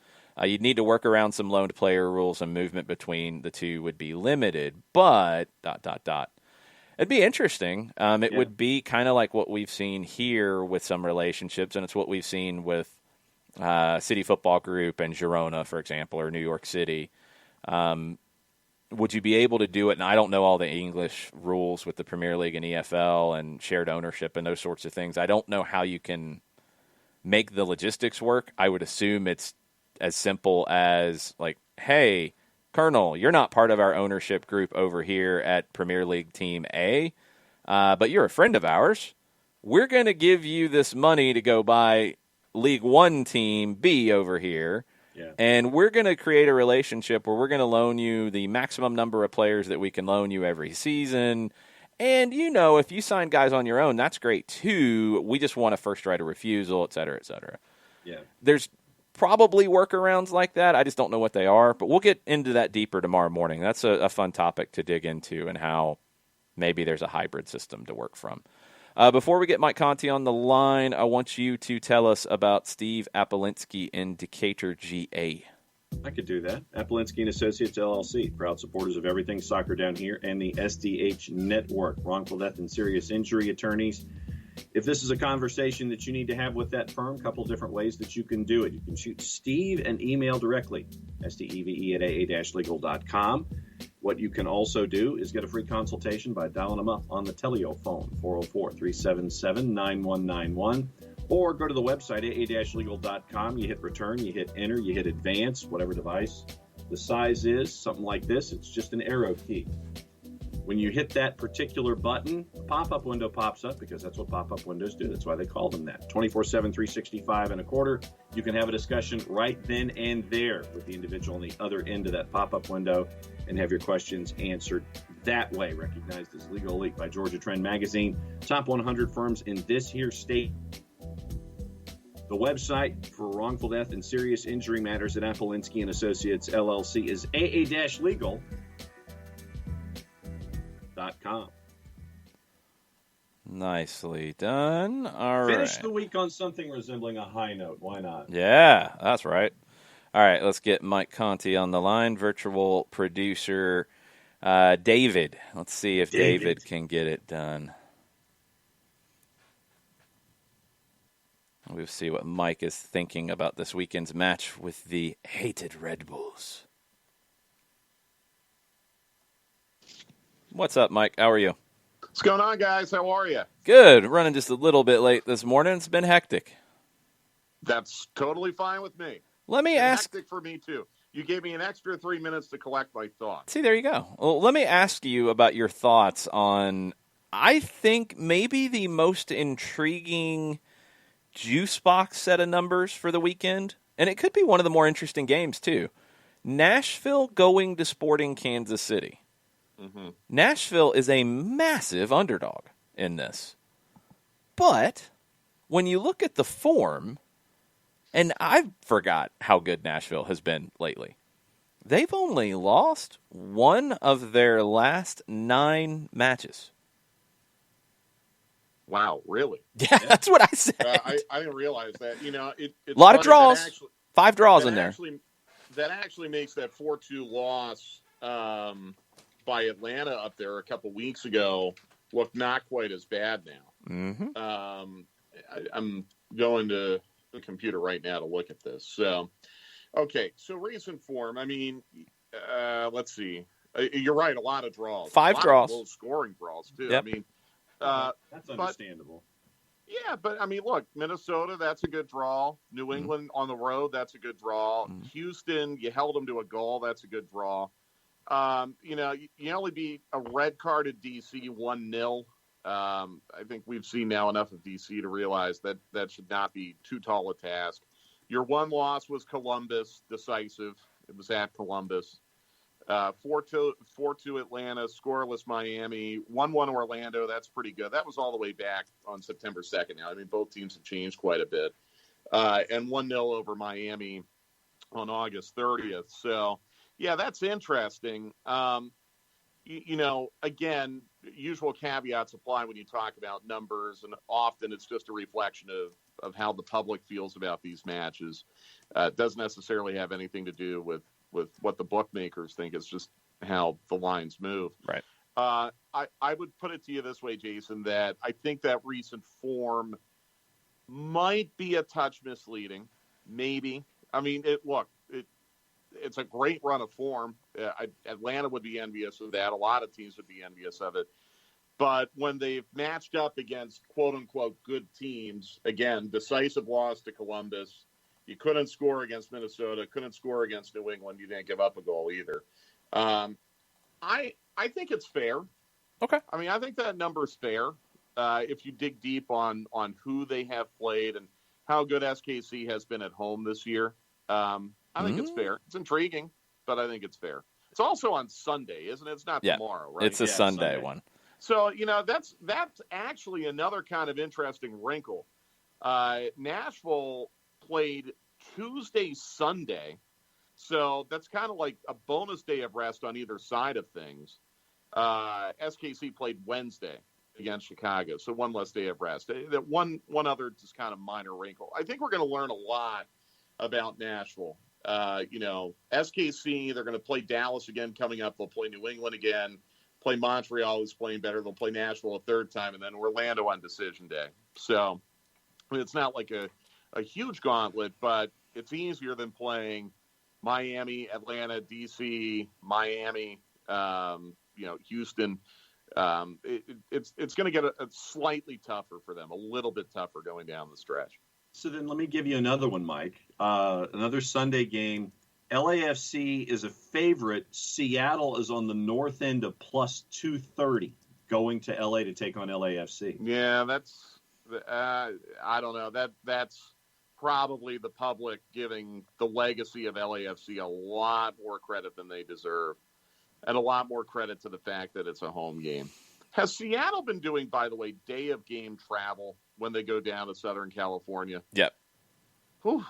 You'd need to work around some loaned player rules, and movement between the two would be limited. But ... It'd be interesting. It would be kind of like what we've seen here with some relationships, and it's what we've seen with City Football Group and Girona, for example, or New York City. Would you be able to do it? And I don't know all the English rules with the Premier League and EFL and shared ownership and those sorts of things. I don't know how you can make the logistics work. I would assume it's as simple as like, hey, Colonel, you're not part of our ownership group over here at Premier League Team A, but you're a friend of ours. We're going to give you this money to go buy League One Team B over here. Yeah. And we're going to create a relationship where we're going to loan you the maximum number of players that we can loan you every season. And, if you sign guys on your own, that's great too. We just want a first right of refusal, et cetera, et cetera. Yeah. There's probably workarounds like that. I just don't know what they are. But we'll get into that deeper tomorrow morning. That's a fun topic to dig into, and how maybe there's a hybrid system to work from. Before we get Mike Conti on the line, I want you to tell us about Steve Apolinsky in Decatur, GA. I could do that. Apolinsky and Associates, LLC, proud supporters of everything soccer down here and the SDH network, wrongful death and serious injury attorneys. If this is a conversation that you need to have with that firm, a couple different ways that you can do it. You can shoot Steve an email directly, steve@aa-legal.com. What you can also do is get a free consultation by dialing them up on the telephone, 404-377-9191, or go to the website, aa-legal.com. You hit return, you hit enter, you hit advance, whatever device the size is, something like this. It's just an arrow key. When you hit that particular button, a pop-up window pops up, because that's what pop-up windows do. That's why they call them that. 24/7, 365 and a quarter. You can have a discussion right then and there with the individual on the other end of that pop-up window and have your questions answered that way. Recognized as Legal Elite by Georgia Trend Magazine. Top 100 firms in this here state. The website for wrongful death and serious injury matters at Apolinsky and Associates, LLC is aa-legal.com. Nicely done. All right. Finish the week on something resembling a high note. Why not? Yeah, that's right. All right, let's get Mike Conti on the line, virtual producer David. Let's see if David can get it done. We'll see what Mike is thinking about this weekend's match with the hated Red Bulls. What's up, Mike? How are you? What's going on, guys? How are you? Good. Running just a little bit late this morning. It's been hectic. That's totally fine with me. Let me ask. Hectic for me, too. You gave me an extra 3 minutes to collect my thoughts. See, there you go. Well, let me ask you about your thoughts on, I think, maybe the most intriguing juice box set of numbers for the weekend. And it could be one of the more interesting games, too. Nashville going to Sporting Kansas City. Mm-hmm. Nashville is a massive underdog in this. But when you look at the form, and I forgot how good Nashville has been lately, they've only lost one of their last 9 matches. Wow, really? Yeah, that's what I said. I didn't realize that. It's a lot of draws. 5 draws in there. That actually makes that 4-2 loss by Atlanta up there a couple weeks ago look not quite as bad now. Mm-hmm. I'm going to the computer right now to look at this. So, okay, so recent form. I mean, let's see. You're right, a lot of draws. 5 draws. Low scoring draws, too. Yep. I mean, that's understandable. Yeah, but I mean, look, Minnesota, that's a good draw. New England on the road, that's a good draw. Houston, you held them to a goal, that's a good draw. You only beat a red-carded DC 1-0. I think we've seen now enough of DC to realize that that should not be too tall a task. Your one loss was Columbus, decisive. It was at Columbus. 4-2 Atlanta, scoreless Miami, 1-1 Orlando. That's pretty good. That was all the way back on September 2nd now. I mean, both teams have changed quite a bit. And 1-0 over Miami on August 30th. So, yeah, that's interesting. Again, usual caveats apply when you talk about numbers, and often it's just a reflection of how the public feels about these matches. It doesn't necessarily have anything to do with what the bookmakers think. It's just how the lines move. Right. I would put it to you this way, Jason, that I think that recent form might be a touch misleading. Maybe. I mean, it's a great run of form. Atlanta would be envious of that. A lot of teams would be envious of it. But when they've matched up against quote-unquote good teams, again, decisive loss to Columbus, you couldn't score against Minnesota, couldn't score against New England, you didn't give up a goal either. I think it's fair. Okay. I mean, I think that number's fair if you dig deep on who they have played and how good SKC has been at home this year. I think it's fair. It's intriguing, but I think it's fair. It's also on Sunday, isn't it? It's not tomorrow, right? It's a Sunday one. So, that's actually another kind of interesting wrinkle. Nashville played Tuesday, Sunday, so that's kind of like a bonus day of rest on either side of things. SKC played Wednesday against Chicago, so one less day of rest. That one other just kind of minor wrinkle. I think we're going to learn a lot about Nashville. SKC, they're going to play Dallas again coming up. They'll play New England again, play Montreal, who's playing better. They'll play Nashville a third time, and then Orlando on decision day. So it's not like a huge gauntlet, but it's easier than playing Miami, Atlanta, DC, Miami, Houston. It's going to get a slightly tougher for them, a little bit tougher going down the stretch. So then let me give you another one, Mike. Another Sunday game. LAFC is a favorite. Seattle is on the north end of plus 230 going to LA to take on LAFC. Yeah, that's I don't know. That's probably the public giving the legacy of LAFC a lot more credit than they deserve, and a lot more credit to the fact that it's a home game. Has Seattle been doing, by the way, day of game travel when they go down to Southern California? Yep. Whew.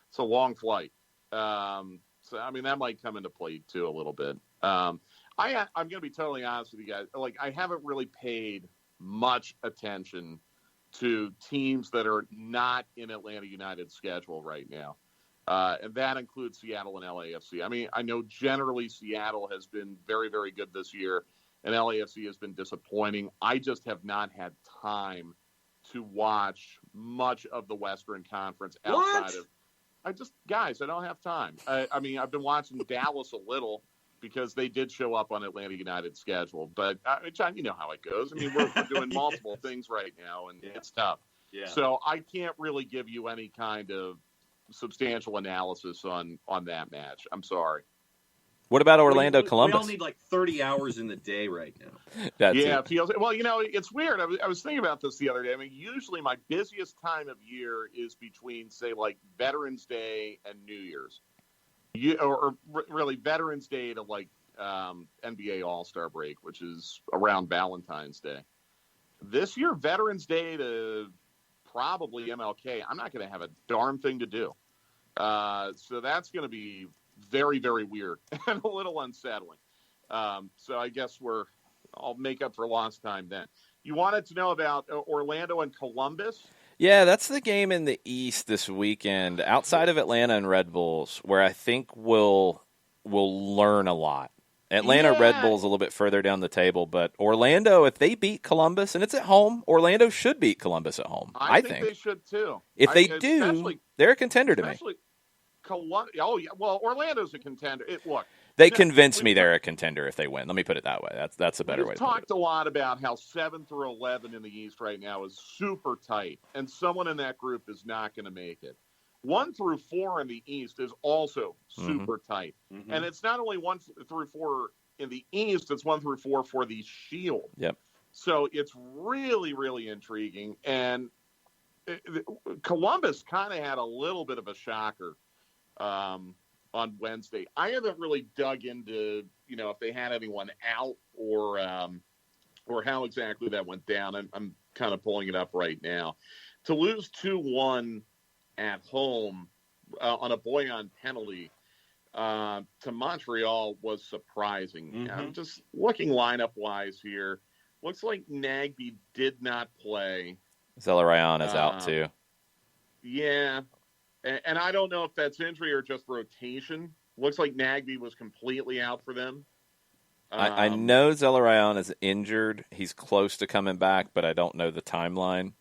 It's a long flight. So, I mean, that might come into play, too, a little bit. I'm going to be totally honest with you guys. Like, I haven't really paid much attention to teams that are not in Atlanta United's schedule right now. And that includes Seattle and LAFC. I mean, I know generally Seattle has been very, very good this year, and LAFC has been disappointing. I just have not had time to watch much of the Western Conference outside of. I don't have time. I mean, I've been watching Dallas a little because they did show up on Atlanta United's schedule. But, John, you know how it goes. I mean, we're doing multiple things right now, and it's tough. Yeah. So I can't really give you any kind of substantial analysis on that match. I'm sorry. What about Orlando, Columbus? We all need like 30 hours in the day right now. It feels well. It's weird. I was thinking about this the other day. I mean, usually my busiest time of year is between, say, like Veterans Day and New Year's, or really Veterans Day to like NBA All-Star break, which is around Valentine's Day. This year, Veterans Day to probably MLK, I'm not going to have a darn thing to do. So that's going to be very, very weird and a little unsettling. So I guess I'll make up for lost time then. You wanted to know about Orlando and Columbus? Yeah, that's the game in the East this weekend, outside of Atlanta and Red Bulls, where I think we'll learn a lot. Atlanta, Red Bulls a little bit further down the table, but Orlando, if they beat Columbus, and it's at home, Orlando should beat Columbus at home. I think they should too. If they do, they're a contender to me. Oh yeah, well, Orlando's a contender. They convince me they're a contender if they win. Let me put it that way. That's a better way to put it. We've talked a lot about how 7 through 11 in the East right now is super tight, and someone in that group is not going to make it. 1 through 4 in the East is also super tight. Mm-hmm. And it's not only 1 through 4 in the East, it's 1 through 4 for the Shield. Yep. So it's really, really intriguing. And Columbus kind of had a little bit of a shocker on Wednesday. I haven't really dug into, if they had anyone out or how exactly that went down. I'm kind of pulling it up right now. To lose 2-1 at home on a Boyan penalty, to Montreal was surprising. Mm-hmm. I'm just looking lineup-wise here. Looks like Nagbe did not play. Zelarayan is out too. Yeah. And I don't know if that's injury or just rotation. Looks like Nagbe was completely out for them. I know Zelarayan is injured. He's close to coming back, but I don't know the timeline.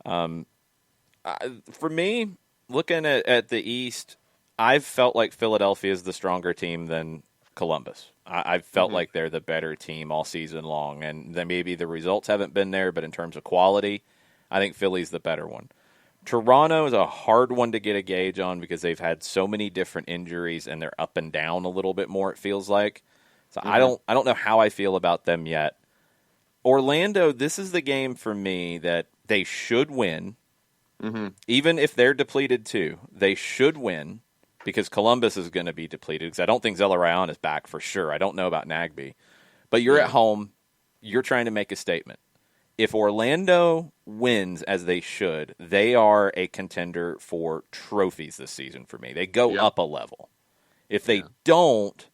For me, looking at the East, I've felt like Philadelphia is the stronger team than Columbus. I've felt like they're the better team all season long, and then maybe the results haven't been there, but in terms of quality, I think Philly's the better one. Toronto is a hard one to get a gauge on because they've had so many different injuries and they're up and down a little bit more, it feels like. So I don't know how I feel about them yet. Orlando, this is the game for me that they should win. Even if they're depleted too, they should win because Columbus is going to be depleted because I don't think Zelarayan is back for sure. I don't know about Nagbe. But you're at home. You're trying to make a statement. If Orlando wins as they should, they are a contender for trophies this season for me. They go up a level. If they don't,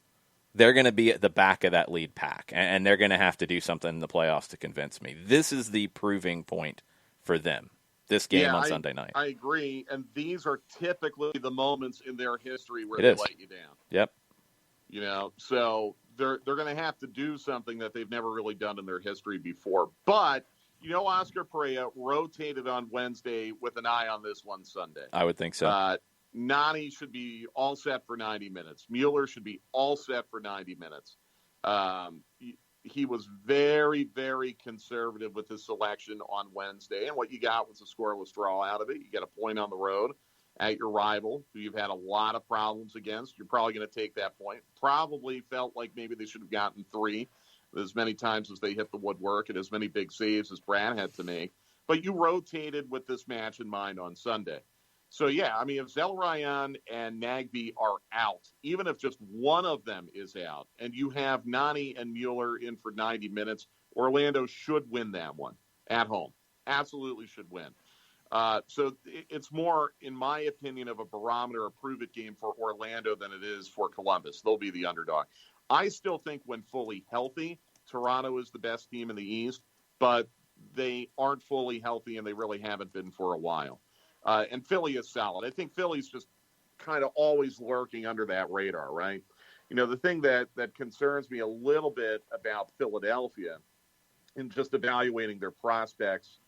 they're going to be at the back of that lead pack, and they're going to have to do something in the playoffs to convince me. This is the proving point for them, this game on Sunday night. I agree, and these are typically the moments in their history where they let you down. Yep. You know, so they're going to have to do something that they've never really done in their history before. But, you know, Oscar Perea rotated on Wednesday with an eye on this one Sunday. I would think so. Nani should be all set for 90 minutes. Mueller should be all set for 90 minutes. He was very, very conservative with his selection on Wednesday, and what you got was a scoreless draw out of it. You get a point on the road at your rival, who you've had a lot of problems against. You're probably going to take that point. Probably felt like maybe they should have gotten 3 as many times as they hit the woodwork and as many big saves as Brad had to make. But you rotated with this match in mind on Sunday. So, yeah, I mean, if Zelarayan and Nagbe are out, even if just one of them is out, and you have Nani and Mueller in for 90 minutes, Orlando should win that one at home. Absolutely should win. So it's more, in my opinion, of a barometer, a prove-it game for Orlando than it is for Columbus. They'll be the underdog. I still think when fully healthy, Toronto is the best team in the East, but they aren't fully healthy, and they really haven't been for a while. And Philly is solid. I think Philly's just kind of always lurking under that radar, right? You know, the thing that concerns me a little bit about Philadelphia in just evaluating their prospects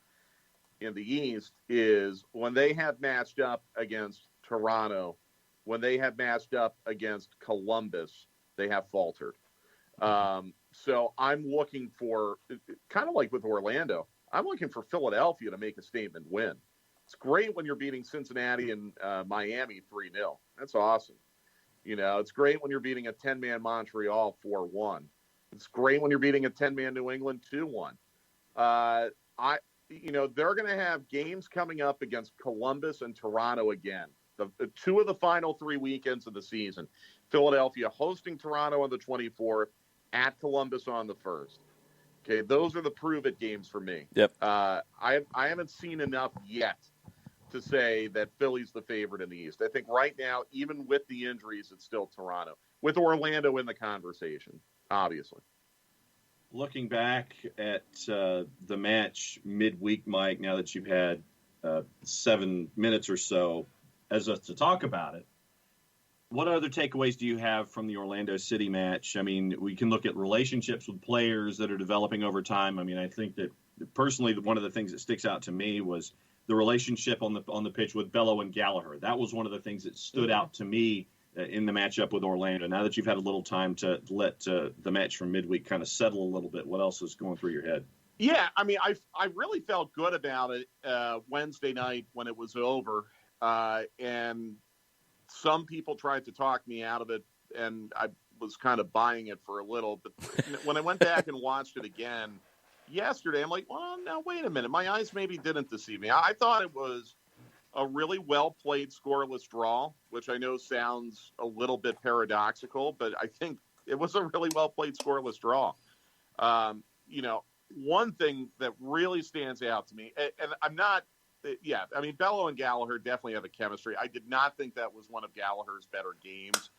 in the East is when they have matched up against Toronto, when they have matched up against Columbus, they have faltered. So I'm looking for, kind of like with Orlando, I'm looking for Philadelphia to make a statement win. It's great when you're beating Cincinnati and Miami 3-0. That's awesome. You know, it's great when you're beating a 10-man Montreal 4-1. It's great when you're beating a 10-man New England 2-1. They're going to have games coming up against Columbus and Toronto again. The 2 of the final 3 weekends of the season. Philadelphia hosting Toronto on the 24th, at Columbus on the 1st. Okay, those are the prove-it games for me. Yep. I haven't seen enough yet to say that Philly's the favorite in the East. I think right now, even with the injuries, it's still Toronto, with Orlando in the conversation, obviously. Looking back at the match midweek, Mike, now that you've had 7 minutes or so as us to talk about it, what other takeaways do you have from the Orlando City match? I mean, we can look at relationships with players that are developing over time. I mean, I think that personally, one of the things that sticks out to me was the relationship on the pitch with Bello and Gallagher. That was one of the things that stood out to me in the matchup with Orlando. Now that you've had a little time to let the match from midweek kind of settle a little bit, what else is going through your head? Yeah, I mean, I really felt good about it Wednesday night when it was over, and some people tried to talk me out of it, and I was kind of buying it for a little. But when I went back and watched it again yesterday, I'm like, well, now, wait a minute. My eyes maybe didn't deceive me. I thought it was a really well-played scoreless draw, which I know sounds a little bit paradoxical, but I think it was a really well-played scoreless draw. One thing that really stands out to me, and I'm not, Bello and Gallagher definitely have a chemistry. I did not think that was one of Gallagher's better games.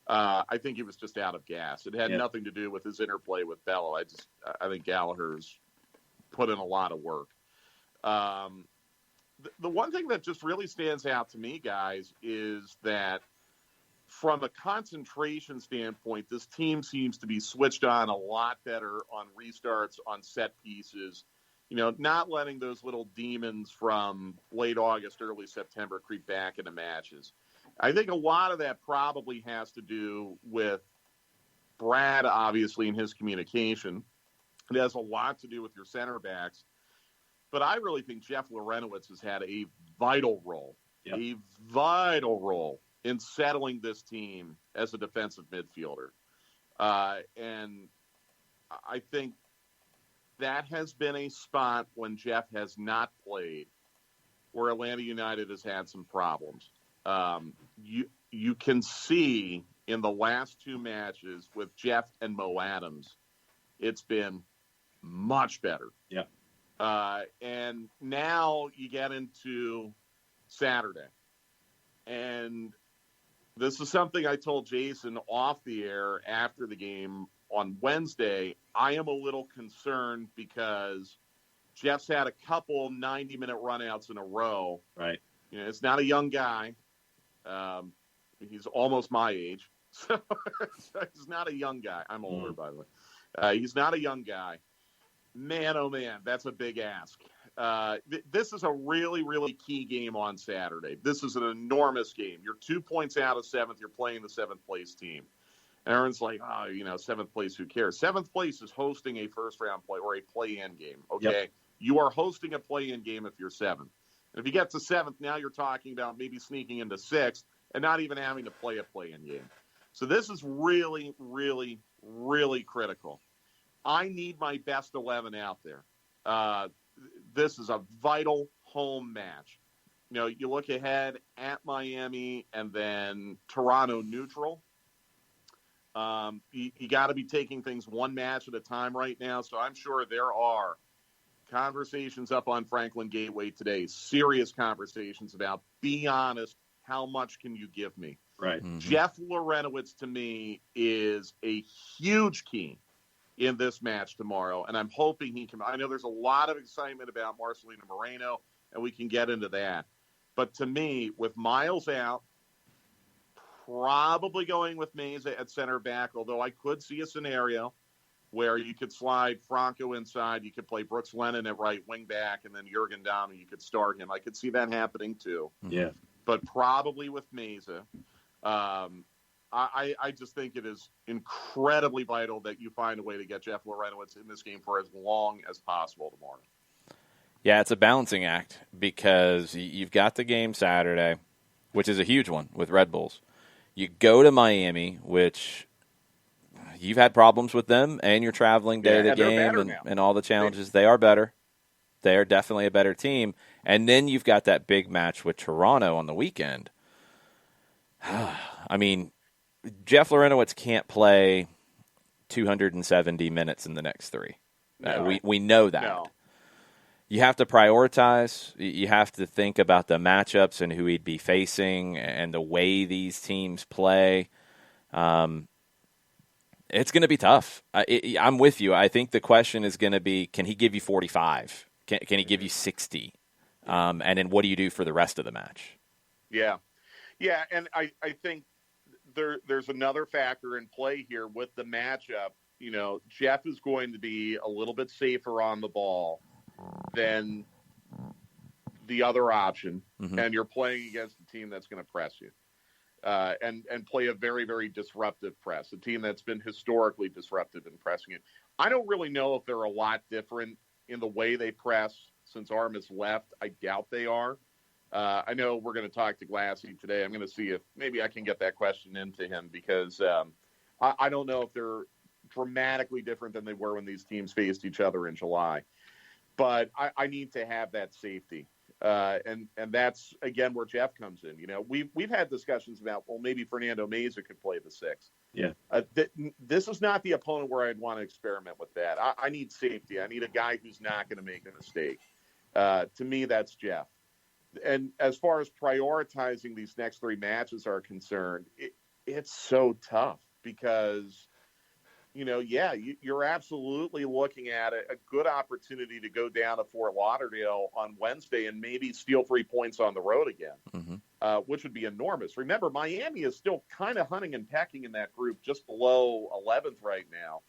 I think he was just out of gas. It had Yeah. nothing to do with his interplay with Bello. I think Gallagher's put in a lot of work. The one thing that just really stands out to me, guys, is that from a concentration standpoint, this team seems to be switched on a lot better on restarts, on set pieces, not letting those little demons from late August, early September creep back into matches. I think a lot of that probably has to do with Brad, obviously, in his communication. It has a lot to do with your center backs. But I really think Jeff Lorenowitz has had a vital role, in settling this team as a defensive midfielder. And I think that has been a spot when Jeff has not played where Atlanta United has had some problems. You can see in the last two matches with Jeff and Mo Adams, it's been much better. Yeah. And now you get into Saturday. And this is something I told Jason off the air after the game on Wednesday. I am a little concerned because Jeff's had a couple 90-minute runouts in a row. Right. It's not a young guy. He's almost my age. So he's not a young guy. I'm older, by the way. He's not a young guy. Man, oh man, that's a big ask. This is a really, really key game on Saturday. This is an enormous game. You're 2 points out of seventh. You're playing the seventh place team. Aaron's like, seventh place, who cares? Seventh place is hosting a first round play or a play-in game. Okay, Yep. You are hosting a play-in game if you're seventh. And if you get to seventh, now you're talking about maybe sneaking into sixth and not even having to play a play-in game. So this is really, really, really critical. I need my best 11 out there. This is a vital home match. You look ahead at Miami and then Toronto neutral. You got to be taking things one match at a time right now. So I'm sure there are conversations up on Franklin Gateway today, serious conversations about, be honest, how much can you give me? Right. Mm-hmm. Jeff Lorenowitz, to me, is a huge key in this match tomorrow, and I'm hoping he can. I know there's a lot of excitement about Marcelino Moreno, and we can get into that. But to me, with Miles out, probably going with Meza at center back, although I could see a scenario where you could slide Franco inside, you could play Brooks Lennon at right wing back, and then Jurgen Damm, you could start him. I could see that happening too. Yeah. But probably with Meza. I just think it is incredibly vital that you find a way to get Jeff Lorenowitz in this game for as long as possible tomorrow. Yeah, it's a balancing act because you've got the game Saturday, which is a huge one with Red Bulls. You go to Miami, which you've had problems with them, and you're traveling day to game and all the challenges. They are better. They are definitely a better team. And then you've got that big match with Toronto on the weekend. I mean, Jeff Lorenowitz can't play 270 minutes in the next three. No. We know that. No. You have to prioritize. You have to think about the matchups and who he'd be facing and the way these teams play. It's going to be tough. I'm with you. I think the question is going to be, can he give you 45? Can he give you 60? And then what do you do for the rest of the match? Yeah. Yeah, and I think there's another factor in play here with the matchup. Jeff is going to be a little bit safer on the ball than the other option, and you're playing against a team that's going to press you and play a very, very disruptive press, a team that's been historically disruptive in pressing it. I don't really know if they're a lot different in the way they press since Arm has left. I doubt they are. I know we're going to talk to Glassy today. I'm going to see if maybe I can get that question into him because I don't know if they're dramatically different than they were when these teams faced each other in July. But I need to have that safety. And that's, again, where Jeff comes in. We've had discussions about, well, maybe Fernando Meza could play the six. Yeah. This is not the opponent where I'd want to experiment with that. I need safety. I need a guy who's not going to make a mistake. To me, that's Jeff. And as far as prioritizing these next three matches are concerned, it's so tough because, you're absolutely looking at a good opportunity to go down to Fort Lauderdale on Wednesday and maybe steal 3 points on the road again, which would be enormous. Remember, Miami is still kind of hunting and pecking in that group just below 11th right now.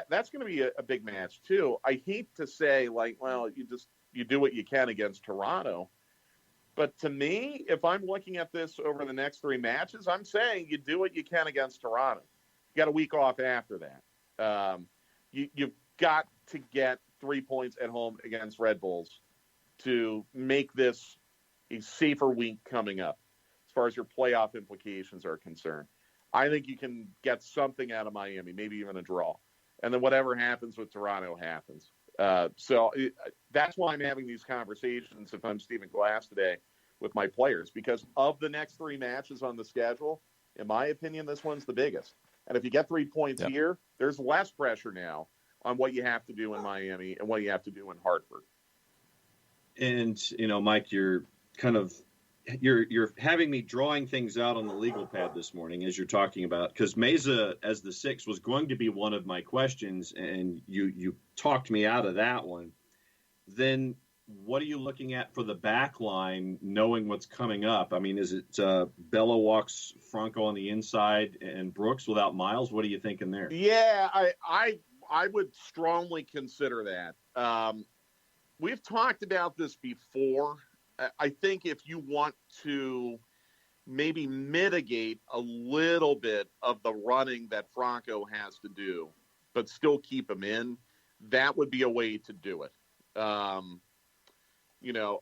That's going to be a big match, too. I hate to say, you do what you can against Toronto. But to me, if I'm looking at this over the next 3 matches, I'm saying you do what you can against Toronto. You got a week off after that. You've got to get 3 points at home against Red Bulls to make this a safer week coming up as far as your playoff implications are concerned. I think you can get something out of Miami, maybe even a draw. And then whatever happens with Toronto happens. So that's why I'm having these conversations, if I'm Stephen Glass today, with my players. Because of the next 3 matches on the schedule, in my opinion, this one's the biggest. And if you get 3 points here, there's less pressure now on what you have to do in Miami and what you have to do in Hartford. And, Mike, you're having me drawing things out on the legal pad this morning as you're talking about, because Meza as the 6 was going to be one of my questions, and you talked me out of that one. Then what are you looking at for the back line, knowing what's coming up? I mean, is it Bello walks Franco on the inside and Brooks without Miles? What are you thinking there? Yeah, I would strongly consider that. We've talked about this before. I think if you want to maybe mitigate a little bit of the running that Franco has to do, but still keep him in, that would be a way to do it.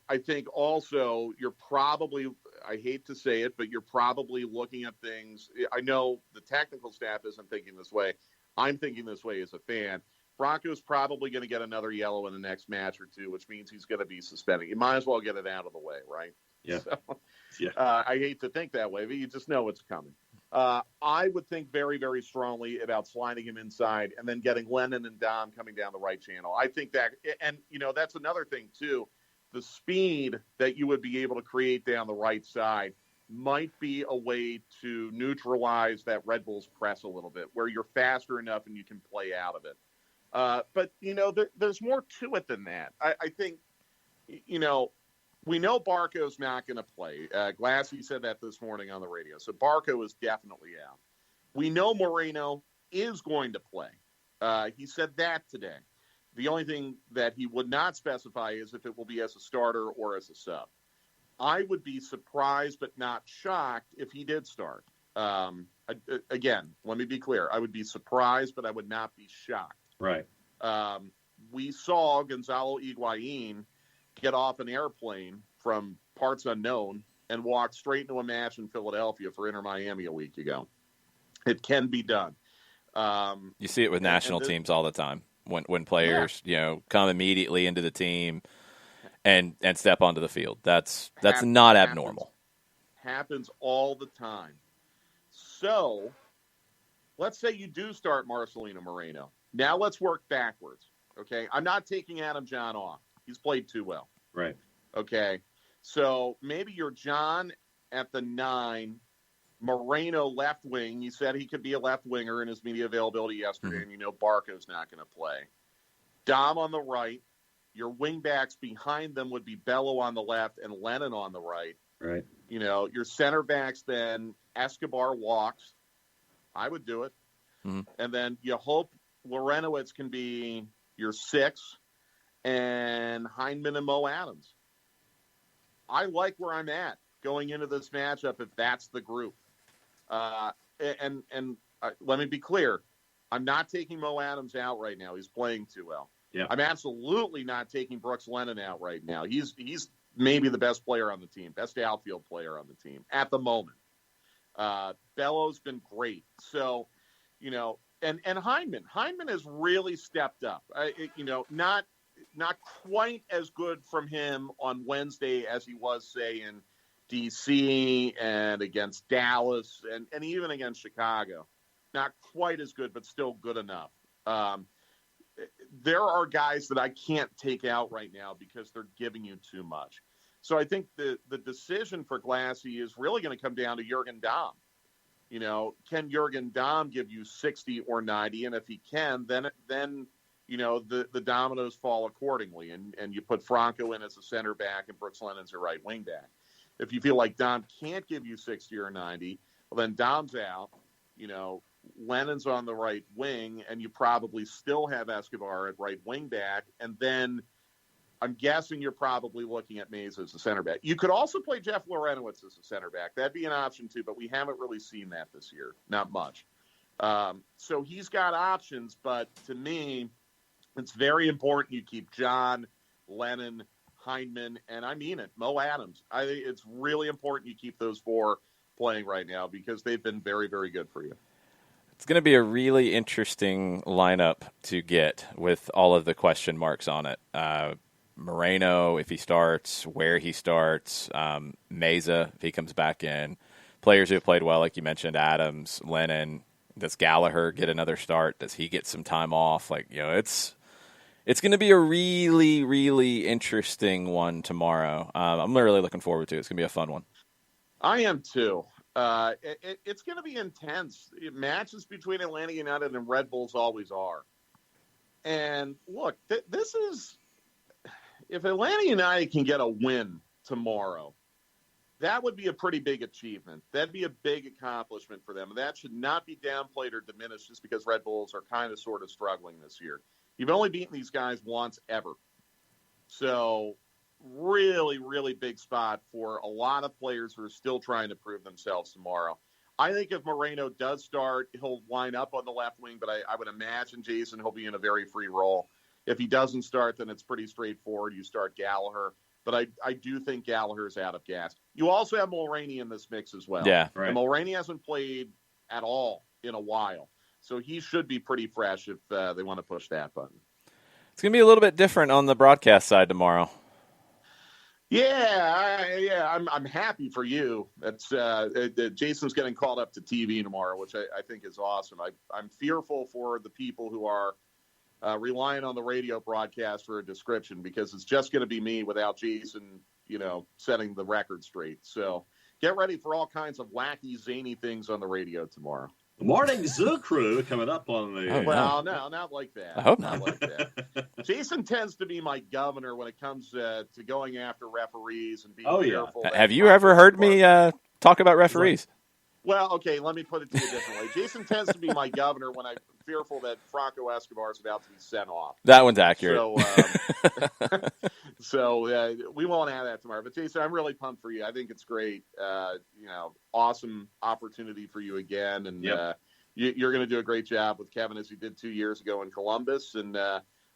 I think also you're probably, I hate to say it, but you're probably looking at things. I know the technical staff isn't thinking this way. I'm thinking this way as a fan. Franco's probably going to get another yellow in the next match or two, which means he's going to be suspended. You might as well get it out of the way, right? Yeah. So, yeah. I hate to think that way, but you just know it's coming. I would think very, very strongly about sliding him inside and then getting Lennon and Dom coming down the right channel. I think that, and, that's another thing, too. The speed that you would be able to create down the right side might be a way to neutralize that Red Bulls press a little bit, where you're faster enough and you can play out of it. But, there's more to it than that. I think, we know Barco's not going to play. Glassy said that this morning on the radio. So Barco is definitely out. We know Moreno is going to play. He said that today. The only thing that he would not specify is if it will be as a starter or as a sub. I would be surprised but not shocked if he did start. Again, let me be clear. I would be surprised, but I would not be shocked. Right. We saw Gonzalo Higuain get off an airplane from parts unknown and walk straight into a match in Philadelphia for Inter Miami a week ago. It can be done. You see it with national teams all the time. When players, come immediately into the team and step onto the field. That's not abnormal. Happens all the time. So, let's say you do start Marcelino Moreno. Now let's work backwards, okay? I'm not taking Adam John off. He's played too well. Right. Okay? So, maybe you're John at the 9, Moreno left wing. You said he could be a left winger in his media availability yesterday, and Barco's not going to play. Dom on the right. Your wing backs behind them would be Bello on the left and Lennon on the right. Right. Your center backs then, Escobar walks. I would do it. Mm-hmm. And then you hope Lorenowitz can be your 6 and Heinemann and Mo Adams. I like where I'm at going into this matchup if that's the group. And let me be clear. I'm not taking Mo Adams out right now. He's playing too well. Yeah. I'm absolutely not taking Brooks Lennon out right now. He's maybe the best player on the team, best outfield player on the team at the moment. Bello's been great. So, and Heinemann has really stepped up. Not quite as good from him on Wednesday as he was, say, in DC and against Dallas and even against Chicago. Not quite as good, but still good enough. There are guys that I can't take out right now because they're giving you too much. So I think the decision for Glassy is really going to come down to Jurgen Damm. can Jürgen Damm give you 60 or 90? And if he can, then the dominoes fall accordingly, and you put Franco in as a center back and Brooks Lennon's a right wing back. If you feel like Damm can't give you 60 or 90, well, then Damm's out. Lennon's on the right wing, and you probably still have Escobar at right wing back, and then I'm guessing you're probably looking at Mays as a center back. You could also play Jeff Lorenowitz as a center back. That'd be an option too, but we haven't really seen that this year. Not much. So he's got options, but to me, it's very important you keep John, Lennon, Heineman, and I mean it, Mo Adams. I think it's really important you keep those four playing right now because they've been very, very good for you. It's going to be a really interesting lineup to get with all of the question marks on it. Moreno, if he starts, where he starts, Meza, if he comes back in. Players who have played well, like you mentioned, Adams, Lennon. Does Gallagher get another start? Does he get some time off? It's going to be a really, really interesting one tomorrow. I'm really looking forward to it. It's going to be a fun one. I am too. It's going to be intense. Matches between Atlanta United and Red Bulls always are. And look, this is if Atlanta United can get a win tomorrow, that would be a pretty big achievement. That'd be a big accomplishment for them. And that should not be downplayed or diminished just because Red Bulls are kind of sort of struggling this year. You've only beaten these guys once ever. So really, really big spot for a lot of players who are still trying to prove themselves tomorrow. I think if Moreno does start, he'll line up on the left wing, but I would imagine, Jason, he'll be in a very free role. If he doesn't start, then it's pretty straightforward. You start Gallagher. But I do think Gallagher's out of gas. You also have Mulroney in this mix as well. Yeah, right. And Mulroney hasn't played at all in a while. So he should be pretty fresh if they want to push that button. It's going to be a little bit different on the broadcast side tomorrow. Yeah, I'm happy for you. That's Jason's getting called up to TV tomorrow, which I think is awesome. I'm fearful for the people who are relying on the radio broadcast for a description because it's just going to be me without Jason, setting the record straight. So get ready for all kinds of wacky, zany things on the radio tomorrow. Morning Zoo Crew coming up on the. Well, no, not like that. I hope not. Like that. Jason tends to be my governor when it comes to going after referees and being careful. Yeah. Have you ever heard me talk about referees? Well, okay, let me put it to you a different way. Jason tends to be my governor when I'm fearful that Franco Escobar is about to be sent off. That one's accurate. So we won't have that tomorrow. But, Jason, I'm really pumped for you. I think it's great. Awesome opportunity for you again. And you're going to do a great job with Kevin as you did 2 years ago in Columbus. And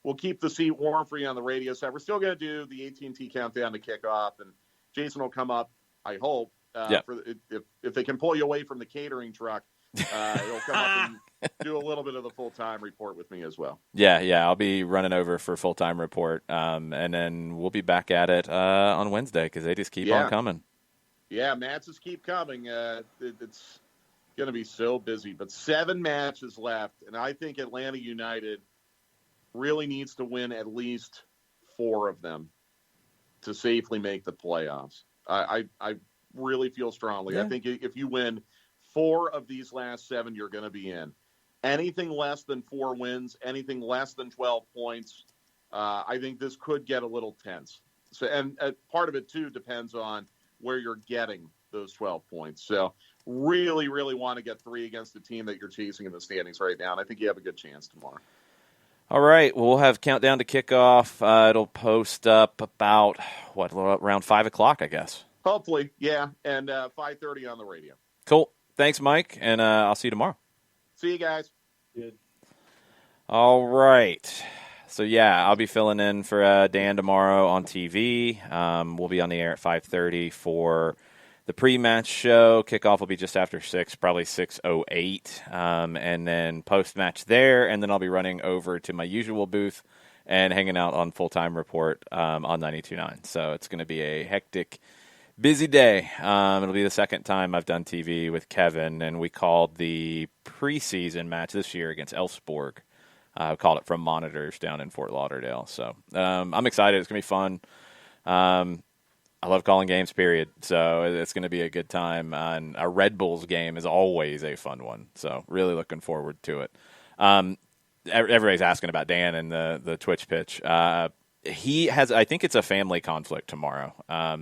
we'll keep the seat warm for you on the radio side. We're still going to do the AT&T countdown to kickoff. And Jason will come up, I hope. If they can pull you away from the catering truck, he'll come up and do a little bit of the full-time report with me as well. Yeah, I'll be running over for full-time report, and then we'll be back at it on Wednesday because they just keep on coming. Yeah, matches keep coming. It's going to be so busy, but 7 matches left, and I think Atlanta United really needs to win at least 4 of them to safely make the playoffs. I really feel strongly. Yeah. I think if you win 4 of these last 7, you're going to be in. Anything less than 4 wins, anything less than 12 points, I think this could get a little tense. So, and part of it, too, depends on where you're getting those 12 points. So really, really want to get 3 against the team that you're chasing in the standings right now, and I think you have a good chance tomorrow. All right, well, we'll have countdown to kickoff. It'll post up about, around 5 o'clock, I guess. Hopefully, yeah, and 5:30 on the radio. Cool. Thanks, Mike, and I'll see you tomorrow. See you guys. Good. All right. So, I'll be filling in for Dan tomorrow on TV. We'll be on the air at 5:30 for the pre-match show. Kickoff will be just after 6, probably 6:08, and then post-match there, and then I'll be running over to my usual booth and hanging out on full-time report on 92.9. So it's going to be a hectic busy day. It'll be the second time I've done TV with Kevin, and we called the preseason match this year against Elfsborg. I called it from monitors down in Fort Lauderdale. So I'm excited. It's going to be fun. I love calling games, period. So it's going to be a good time. And a Red Bulls game is always a fun one. So really looking forward to it. Everybody's asking about Dan and the Twitch pitch. He has, I think it's a family conflict tomorrow.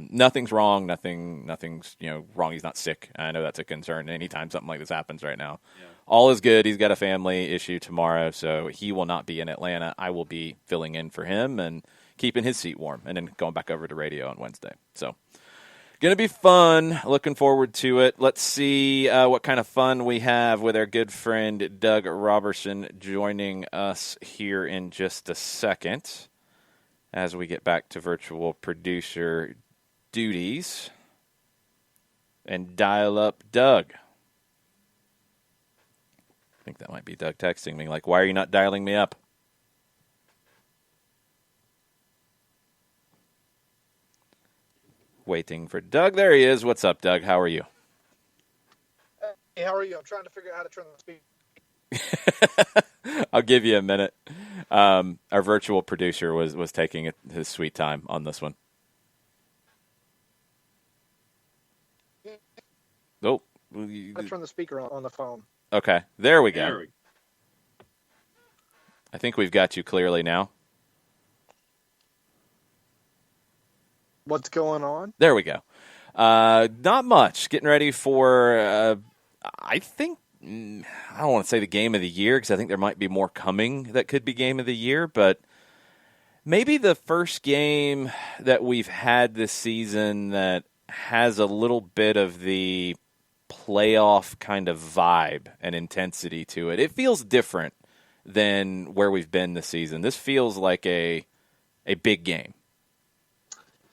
Nothing's wrong. Nothing's wrong. He's not sick. I know that's a concern anytime something like this happens right now. Yeah. All is good. He's got a family issue tomorrow, so he will not be in Atlanta. I will be filling in for him and keeping his seat warm, and then going back over to radio on Wednesday. So, going to be fun. Looking forward to it. Let's see what kind of fun we have with our good friend Doug Robertson joining us here in just a second as we get back to virtual producer duties and dial up Doug. I think that might be Doug texting me like, why are you not dialing me up? Waiting for Doug. There he is. What's up, Doug? How are you? Hey, how are you? I'm trying to figure out how to turn the speaker. I'll give you a minute. Our virtual producer was taking his sweet time on this one. Oh, I turn the speaker on the phone. Okay, there we go. I think we've got you clearly now. What's going on? There we go. Not much. Getting ready for, I think, I don't want to say the game of the year because I think there might be more coming that could be game of the year, but maybe the first game that we've had this season that has a little bit of the playoff kind of vibe and intensity to it. It feels different than where we've been this season. This feels like a big game.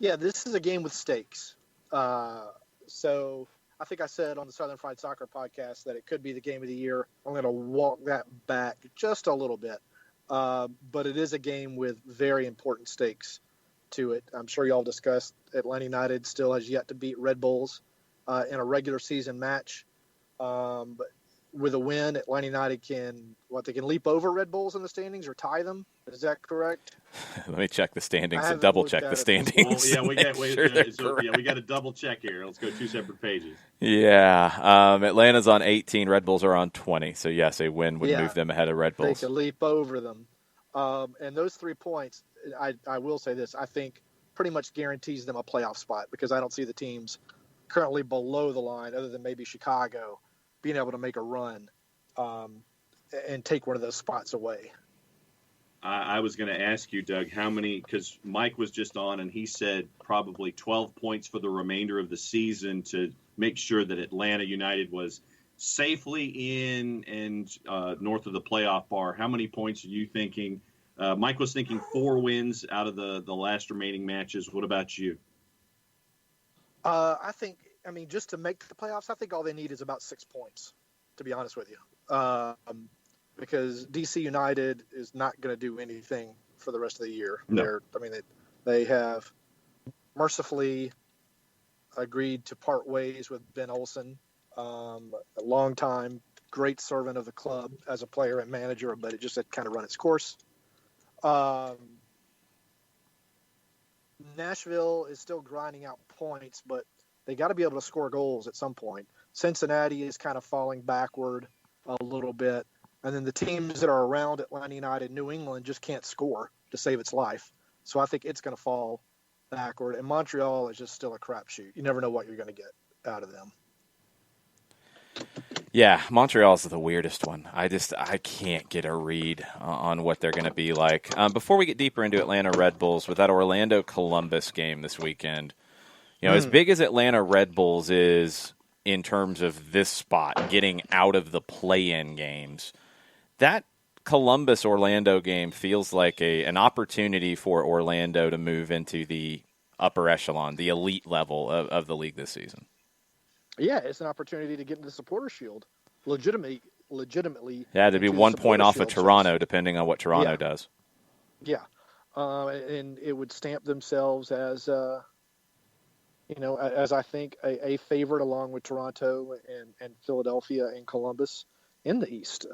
Yeah, this is a game with stakes. So I think I said on the Southern Fried Soccer podcast that it could be the game of the year. I'm going to walk that back just a little bit. But it is a game with very important stakes to it. I'm sure y'all discussed Atlanta United still has yet to beat Red Bulls in a regular season match. But with a win, Atlanta United can leap over Red Bulls in the standings or tie them. Is that correct? Let me check the standings and double check the standings. Well, we got to double check here. Let's go 2 separate pages. Yeah, Atlanta's on 18. Red Bulls are on 20. So yes, a win would move them ahead of Red Bulls. They could leap over them. And those 3 points, I will say this, I think pretty much guarantees them a playoff spot because I don't see the teams currently below the line, other than maybe Chicago, being able to make a run and take one of those spots away. I was going to ask you, Doug, how many, because Mike was just on and he said probably 12 points for the remainder of the season to make sure that Atlanta United was safely in and north of the playoff bar. How many points are you thinking? Mike was thinking 4 wins out of the last remaining matches. What about you? I think, just to make the playoffs, I think all they need is about 6 points, to be honest with you. Because DC United is not going to do anything for the rest of the year. No. They have mercifully agreed to part ways with Ben Olsen, a long-time great servant of the club as a player and manager, but it just had kind of run its course. Nashville is still grinding out points, but they got to be able to score goals at some point. Cincinnati is kind of falling backward a little bit. And then the teams that are around Atlanta United, New England, just can't score to save its life. So I think it's going to fall backward. And Montreal is just still a crapshoot. You never know what you're going to get out of them. Yeah, Montreal's the weirdest one. I can't get a read on what they're going to be like. Before we get deeper into Atlanta Red Bulls, with that Orlando-Columbus game this weekend, as big as Atlanta Red Bulls is in terms of this spot, getting out of the play-in games, that Columbus-Orlando game feels like an opportunity for Orlando to move into the upper echelon, the elite level of the league this season. Yeah, it's an opportunity to get into the Supporter Shield. Legitimately. Yeah, to be 1 point off of Toronto, depending on what Toronto does. Yeah. And it would stamp themselves as, as I think a favorite along with Toronto and Philadelphia and Columbus in the East.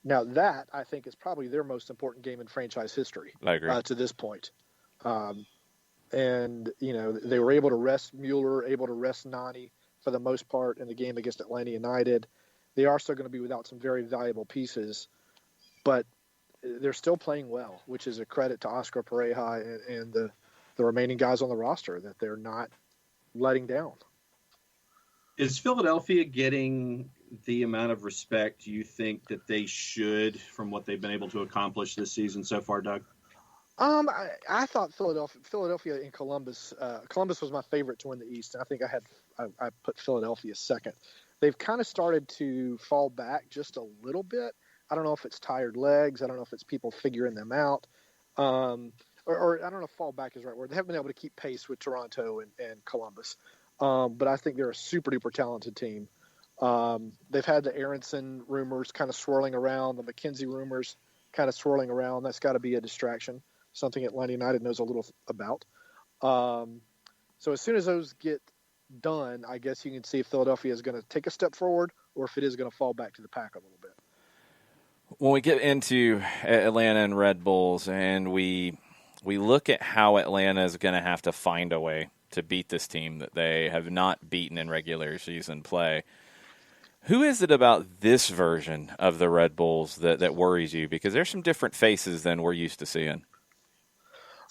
Now that, I think, is probably their most important game in franchise history. I agree. To this point. And, they were able to rest Mueller, able to rest Nani for the most part in the game against Atlanta United. They are still going to be without some very valuable pieces, but they're still playing well, which is a credit to Oscar Pareja and the remaining guys on the roster, that they're not letting down. Is Philadelphia getting the amount of respect you think that they should from what they've been able to accomplish this season so far, Doug? I thought Philadelphia and Columbus. Columbus was my favorite to win the East, and I think I put Philadelphia second. They've kind of started to fall back just a little bit. I don't know if it's tired legs. I don't know if it's people figuring them out. Or I don't know if fall back is the right word. They haven't been able to keep pace with Toronto and Columbus. But I think they're a super duper talented team. They've had the Aronson rumors kind of swirling around, the McKenzie rumors kind of swirling around. That's got to be a distraction, something Atlanta United knows a little about. So as soon as those get done, I guess you can see if Philadelphia is going to take a step forward or if it is going to fall back to the pack a little bit. When we get into Atlanta and Red Bulls and we look at how Atlanta is going to have to find a way to beat this team that they have not beaten in regular season play, who is it about this version of the Red Bulls that worries you? Because there's some different faces than we're used to seeing.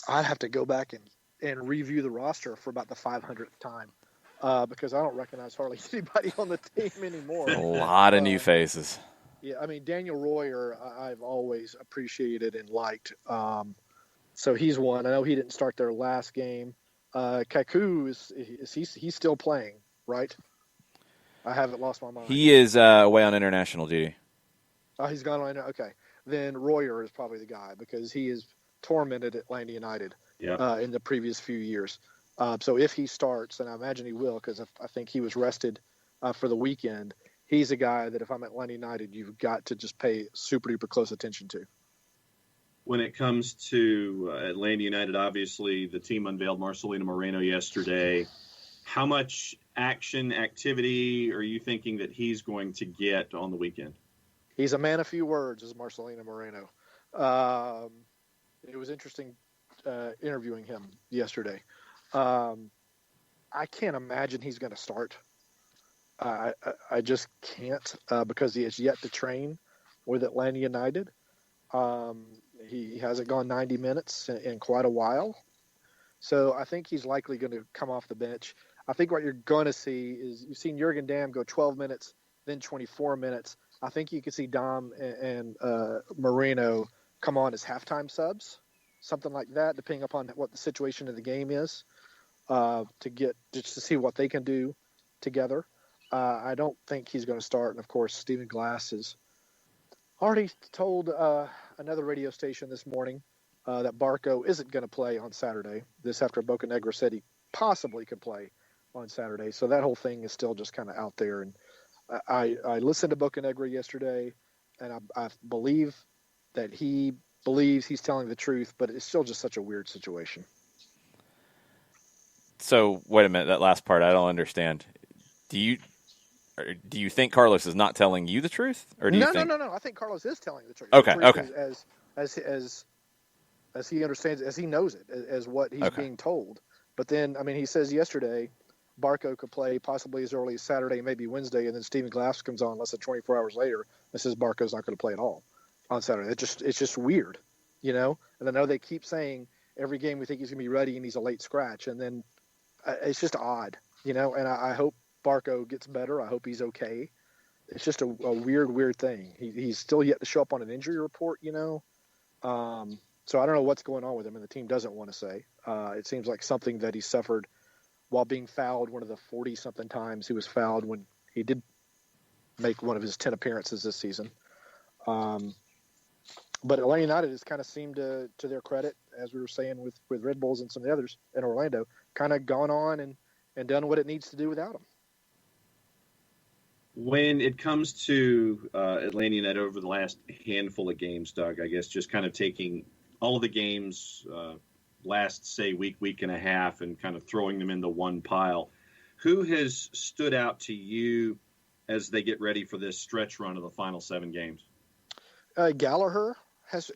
I'd have to go back and review the roster for about the 500th time because I don't recognize hardly anybody on the team anymore. A lot of new faces. Yeah, I mean, Daniel Royer, I've always appreciated and liked. So he's one. I know he didn't start their last game. Kaku, he's still playing, right? I haven't lost my mind. He is away on international duty. Oh, he's gone on. Okay. Then Royer is probably the guy because he has tormented Atlanta United in the previous few years. So if he starts, and I imagine he will because I think he was rested for the weekend, he's a guy that if I'm at Atlanta United, you've got to just pay super duper close attention to. When it comes to Atlanta United, obviously the team unveiled Marcelino Moreno yesterday. How much activity are you thinking that he's going to get on the weekend? He's a man of few words, is Marcelino Moreno. It was interesting interviewing him yesterday. I can't imagine he's going to start. I just can't because he has yet to train with Atlanta United. He hasn't gone 90 minutes in quite a while. So I think he's likely going to come off the bench. I think what you're going to see is you've seen Jurgen Damm go 12 minutes, then 24 minutes. I think you could see Dom and Moreno come on as halftime subs, something like that, depending upon what the situation of the game is, to see what they can do together. I don't think he's going to start. And, of course, Stephen Glass has already told another radio station this morning that Barco isn't going to play on Saturday. This after Bocanegra said he possibly could play on Saturday. So that whole thing is still just kind of out there. And I listened to Bocanegra yesterday, and I believe that he believes he's telling the truth, but it's still just such a weird situation. So, wait a minute, that last part I don't understand. Do you think Carlos is not telling you the truth, or do you think... No. I think Carlos is telling the truth. Okay. As he understands it, as he knows it, as what he's being told. But then, I mean, he says yesterday Barco could play possibly as early as Saturday, maybe Wednesday, and then Stephen Glass comes on less than 24 hours later and says Barco's not going to play at all on Saturday. It's just weird, you know. And I know they keep saying every game we think he's going to be ready and he's a late scratch, and then it's just odd, you know. And I hope Barco gets better. I hope he's okay. It's just a weird thing. He's still yet to show up on an injury report, you know. So I don't know what's going on with him, and the team doesn't want to say. It seems like something that he suffered while being fouled one of the 40-something times he was fouled when he did make one of his 10 appearances this season. But Atlanta United has kind of seemed to their credit, as we were saying with Red Bulls and some of the others in Orlando, kind of gone on and done what it needs to do without him. When it comes to Atlanta United over the last handful of games, Doug, I guess just kind of taking all of the games last, say, week and a half and kind of throwing them into one pile, who has stood out to you as they get ready for this stretch run of the final 7 games? Gallagher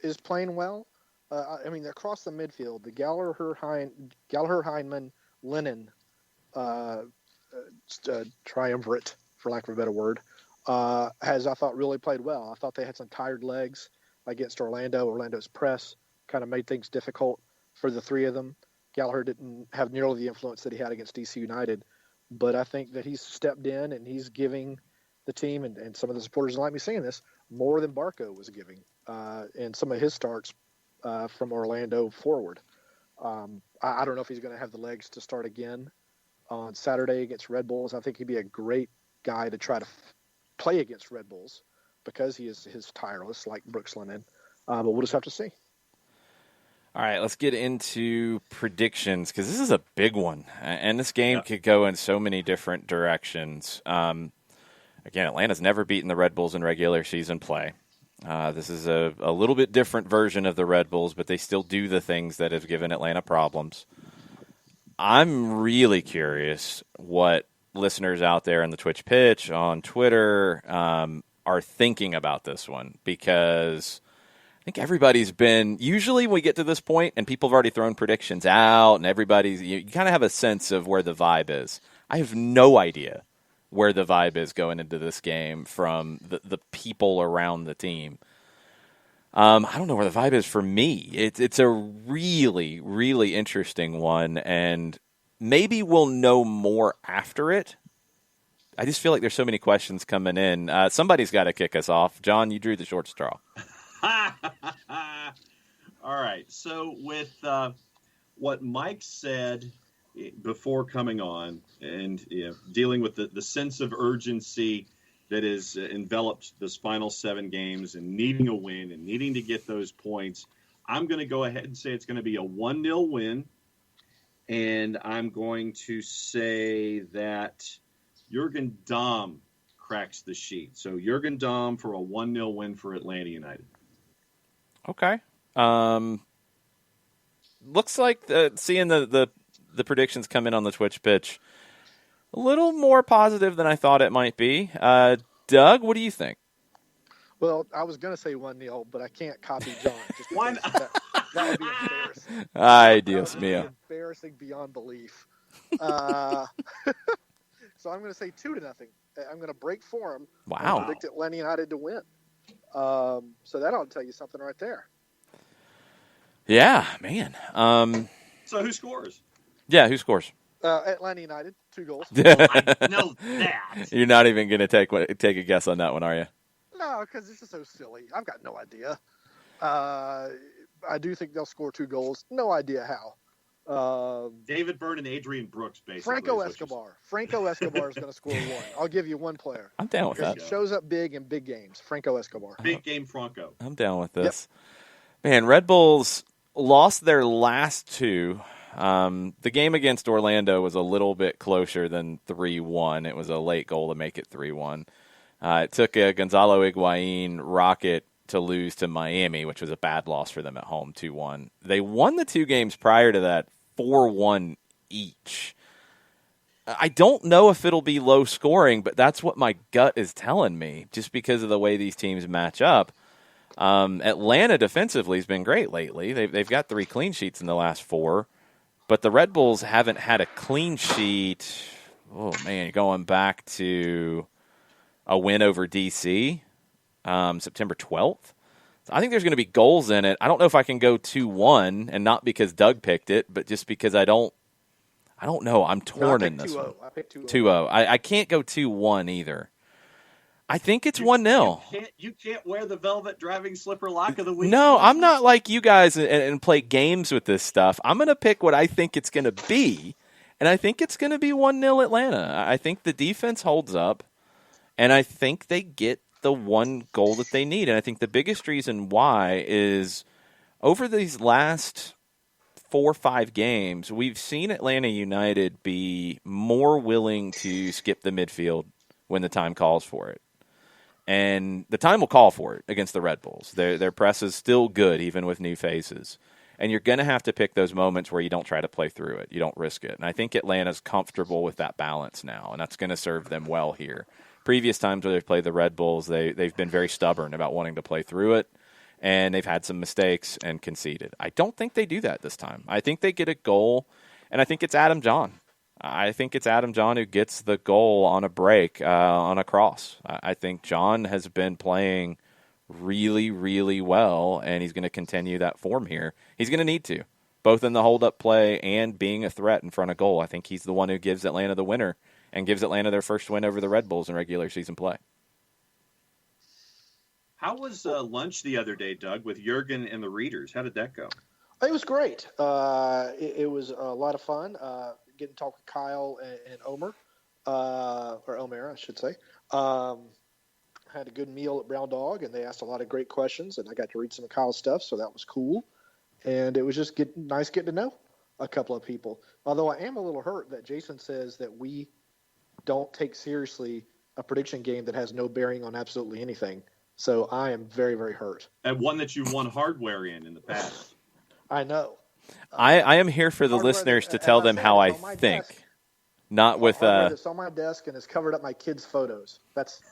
is playing well. Across the midfield, the Gallagher, Heinman, Lennon triumvirate, for lack of a better word, has, I thought, really played well. I thought they had some tired legs against Orlando. Orlando's press kind of made things difficult for the three of them. Gallagher didn't have nearly the influence that he had against DC United, but I think that he's stepped in and he's giving the team, and some of the supporters don't like me saying this, more than Barco was giving in some of his starts from Orlando forward. I don't know if he's going to have the legs to start again on Saturday against Red Bulls. I think he'd be a great guy to try to play against Red Bulls because he is tireless like Brooks Lennon. But we'll just have to see. All right, let's get into predictions because this is a big one, and this game could go in so many different directions. Again, Atlanta's never beaten the Red Bulls in regular season play. This is a little bit different version of the Red Bulls, but they still do the things that have given Atlanta problems. I'm really curious what listeners out there in the Twitch pitch, on Twitter, are thinking about this one because I think everybody's been, usually when we get to this point and people have already thrown predictions out and you kind of have a sense of where the vibe is. I have no idea where the vibe is going into this game from the people around the team. I don't know where the vibe is for me. It's a really, really interesting one, and maybe we'll know more after it. I just feel like there's so many questions coming in. Somebody's got to kick us off. John, you drew the short straw. All right. So with what Mike said before coming on and dealing with the sense of urgency that has enveloped this final 7 games and needing a win and needing to get those points, I'm going to go ahead and say it's going to be a 1-0 win. And I'm going to say that Jurgen Damm cracks the sheet. So Jurgen Damm for a 1-0 win for Atlanta United. Okay. Looks like seeing the predictions come in on the Twitch pitch a little more positive than I thought it might be. Doug, what do you think? Well, I was going to say 1-0, but I can't copy John. Just One. That would be embarrassing. Ay, Dios mío. Embarrassing beyond belief. So I'm going to say 2-0. I'm going to break form. Wow. And predict Atlanta United to win. So that ought to tell you something right there. Yeah, man. So who scores? Yeah, who scores? Atlanta United, 2 goals. I know that. You're not even going to take a guess on that one, are you? No, because this is so silly. I've got no idea. I do think they'll score 2 goals. No idea how. David Byrne and Adrian Brooks, basically. Franco Escobar. Franco Escobar is going to score 1. I'll give you 1 player. I'm down with that. He shows up big in big games. Franco Escobar. Big game Franco. I'm down with this. Yep. Man, Red Bulls lost their last 2. The game against Orlando was a little bit closer than 3-1. It was a late goal to make it 3-1. It took a Gonzalo Higuain rocket to lose to Miami, which was a bad loss for them at home, 2-1. They won the 2 games prior to that 4-1 each. I don't know if it'll be low scoring, but that's what my gut is telling me, just because of the way these teams match up. Atlanta defensively has been great lately. They've got 3 clean sheets in the last 4, but the Red Bulls haven't had a clean sheet. Oh man, going back to a win over DC, September 12th. So I think there's going to be goals in it. I don't know if I can go 2-1, and not because Doug picked it, but just because I don't know. I'm torn in this one. I picked 2-0. 2-0. I can't go 2-1 either. I think it's 1-0. You can't wear the velvet driving slipper lock of the week. No, I'm not like you guys and play games with this stuff. I'm going to pick what I think it's going to be, and I think it's going to be 1-0 Atlanta. I think the defense holds up, and I think they get the 1 goal that they need. And I think the biggest reason why is over these last 4 or 5 games, we've seen Atlanta United be more willing to skip the midfield when the time calls for it. And the time will call for it against the Red Bulls. Their press is still good, even with new faces. And you're going to have to pick those moments where you don't try to play through it. You don't risk it. And I think Atlanta's comfortable with that balance now, and that's going to serve them well here. Previous times where they've played the Red Bulls, they've been very stubborn about wanting to play through it. and they've had some mistakes and conceded. I don't think they do that this time. I think they get a goal, and I think it's Adam John. I think it's Adam John who gets the goal on a break, on a cross. I think John has been playing really, really well, and he's going to continue that form here. He's going to need to, both in the hold-up play and being a threat in front of goal. I think he's the one who gives Atlanta the winner and gives Atlanta their first win over the Red Bulls in regular season play. How was lunch the other day, Doug, with Jurgen and the Readers? How did that go? It was great. It was a lot of fun. Getting to talk with Kyle and Omer, or Omer, I should say. Had a good meal at Brown Dog, and they asked a lot of great questions, and I got to read some of Kyle's stuff, so that was cool. And it was just nice getting to know a couple of people. Although I am a little hurt that Jason says that we don't take seriously a prediction game that has no bearing on absolutely anything. So I am very, very hurt. And one that you won hardware in the past. I know. I am here for the listeners to tell them how I think, not with it's on my desk and it's covered up my kids' photos. That's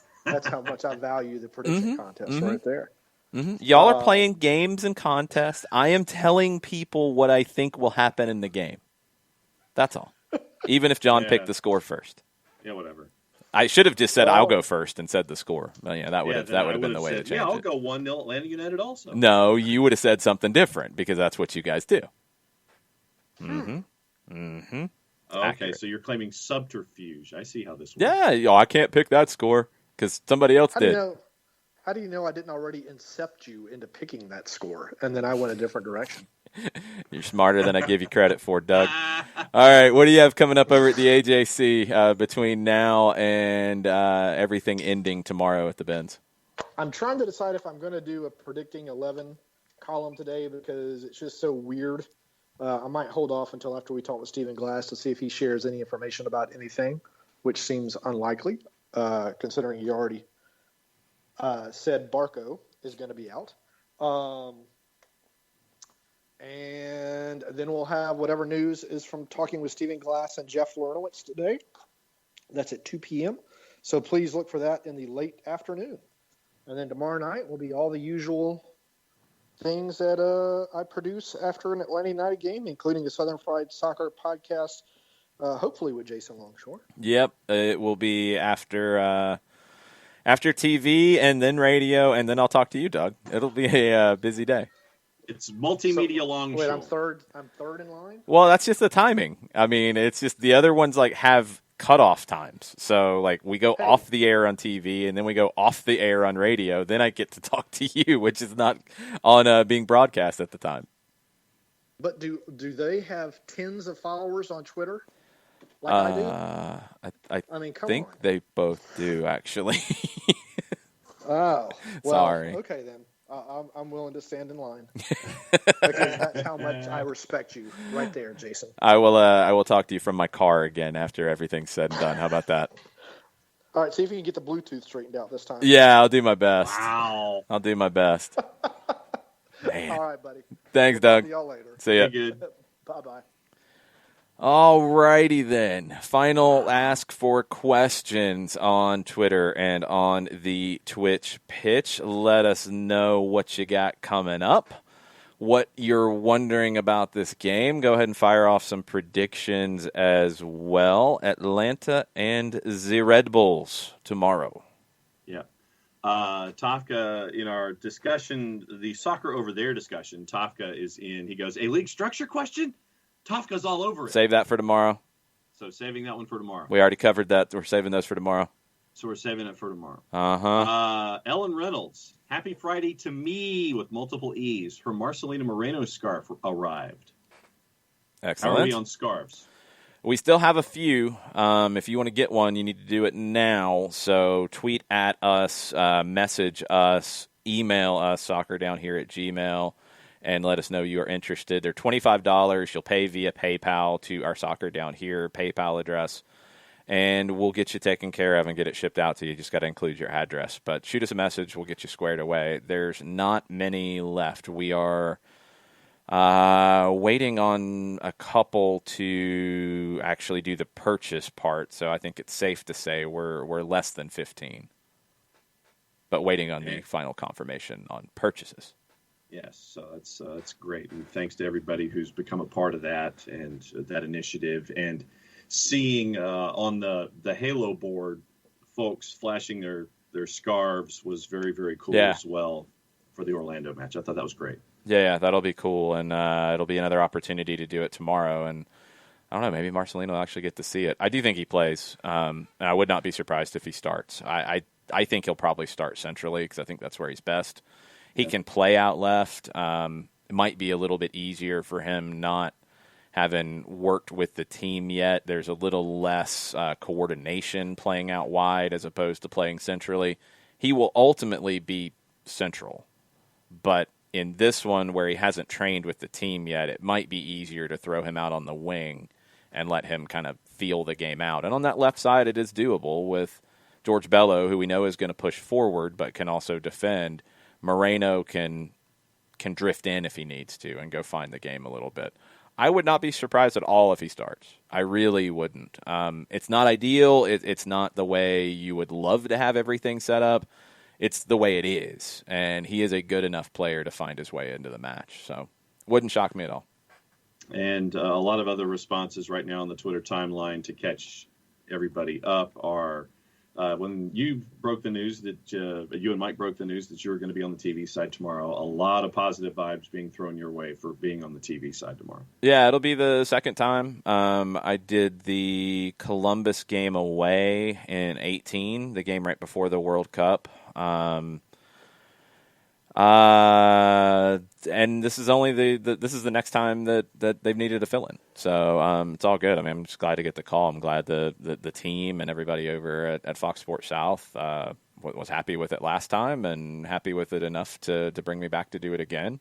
how much I value the prediction contest right there. Mm-hmm. Y'all are playing games and contests. I am telling people what I think will happen in the game. That's all. Even if John picked the score first. Yeah, whatever. I should have just said I'll go first and said the score. Well, yeah, that would have been the way to change it. Yeah, I'll go 1-0 Atlanta United also. No, you would have said something different because that's what you guys do. Mm-hmm. Mm-hmm. Okay, accurate. So you're claiming subterfuge. I see how this works. Yeah, I can't pick that score because somebody else did. How do you know I didn't already incept you into picking that score and then I went a different direction? You're smarter than I give you credit for, Doug. All right, what do you have coming up over at the AJC between now and everything ending tomorrow at the Benz? I'm trying to decide if I'm going to do a predicting 11 column today because it's just so weird. I might hold off until after we talk with Stephen Glass to see if he shares any information about anything, which seems unlikely, considering he already said Barco is going to be out. And then we'll have whatever news is from talking with Stephen Glass and Jeff Lernowitz today. That's at 2 p.m. So please look for that in the late afternoon. And then tomorrow night will be all the usual things that I produce after an Atlanta United game, including the Southern Fried Soccer podcast, hopefully with Jason Longshore. Yep, it will be after TV and then radio, and then I'll talk to you, Doug. It'll be a busy day. It's multimedia long wait, show. I'm third in line? Well, that's just the timing. I mean, it's just the other ones have cutoff times. So we go off the air on TV and then we go off the air on radio. Then I get to talk to you, which is not on being broadcast at the time. But do they have tens of followers on Twitter like I do? I mean, come think on. They both do, actually. Oh, well, sorry. Okay, then. I'm willing to stand in line because that's how much I respect you, right there, Jason. I will talk to you from my car again after everything's said and done. How about that? All right, see if you can get the Bluetooth straightened out this time. Yeah, I'll do my best. Wow. I'll do my best. Man. All right, buddy. Thanks, Doug. See y'all later. See ya. Good. Bye-bye. All righty then. Final ask for questions on Twitter and on the Twitch pitch. Let us know what you got coming up, what you're wondering about this game. Go ahead and fire off some predictions as well. Atlanta and the Red Bulls tomorrow. Yeah. Tafka, in our discussion, the soccer over there discussion, Tafka is in. He goes, a league structure question? Tafka's all over it. Save that for tomorrow. So saving that one for tomorrow. We already covered that. We're saving those for tomorrow. So we're saving it for tomorrow. Uh-huh. Ellen Reynolds, happy Friday to me with multiple E's. Her Marcelina Moreno scarf arrived. Excellent. How are we on scarves? We still have a few. If you want to get one, you need to do it now. So tweet at us, message us, email us, soccerdownhere@gmail.com. And let us know you are interested. They're $25. You'll pay via PayPal to our Soccer Down Here PayPal address, and we'll get you taken care of and get it shipped out to you. You just got to include your address. But shoot us a message. We'll get you squared away. There's not many left. We are waiting on a couple to actually do the purchase part, so I think it's safe to say we're less than 15. But waiting on the final confirmation on purchases. Yes, so that's great, and thanks to everybody who's become a part of that and that initiative, and seeing on the Halo board, folks flashing their scarves was very, very cool as well for the Orlando match. I thought that was great. Yeah, that'll be cool, and it'll be another opportunity to do it tomorrow. And I don't know, maybe Marcelino will actually get to see it. I do think he plays, and I would not be surprised if he starts. I think he'll probably start centrally because I think that's where he's best. He can play out left. It might be a little bit easier for him not having worked with the team yet. There's a little less coordination playing out wide as opposed to playing centrally. He will ultimately be central, but in this one where he hasn't trained with the team yet, it might be easier to throw him out on the wing and let him kind of feel the game out. And on that left side, it is doable with George Bello, who we know is going to push forward but can also defend. Moreno can drift in if he needs to and go find the game a little bit. I would not be surprised at all if he starts. I really wouldn't. It's not ideal. It's not the way you would love to have everything set up. It's the way it is, and he is a good enough player to find his way into the match. So wouldn't shock me at all. And a lot of other responses right now on the Twitter timeline to catch everybody up are when you broke the news that you and Mike broke the news that you were going to be on the TV side tomorrow. A lot of positive vibes being thrown your way for being on the TV side tomorrow. Yeah, it'll be the second time. I did the Columbus game away in 2018, the game right before the World Cup. And this is only this is the next time that they've needed a fill-in. So it's all good. I mean, I'm just glad to get the call. I'm glad the team and everybody over at Fox Sports South was happy with it last time and happy with it enough to bring me back to do it again.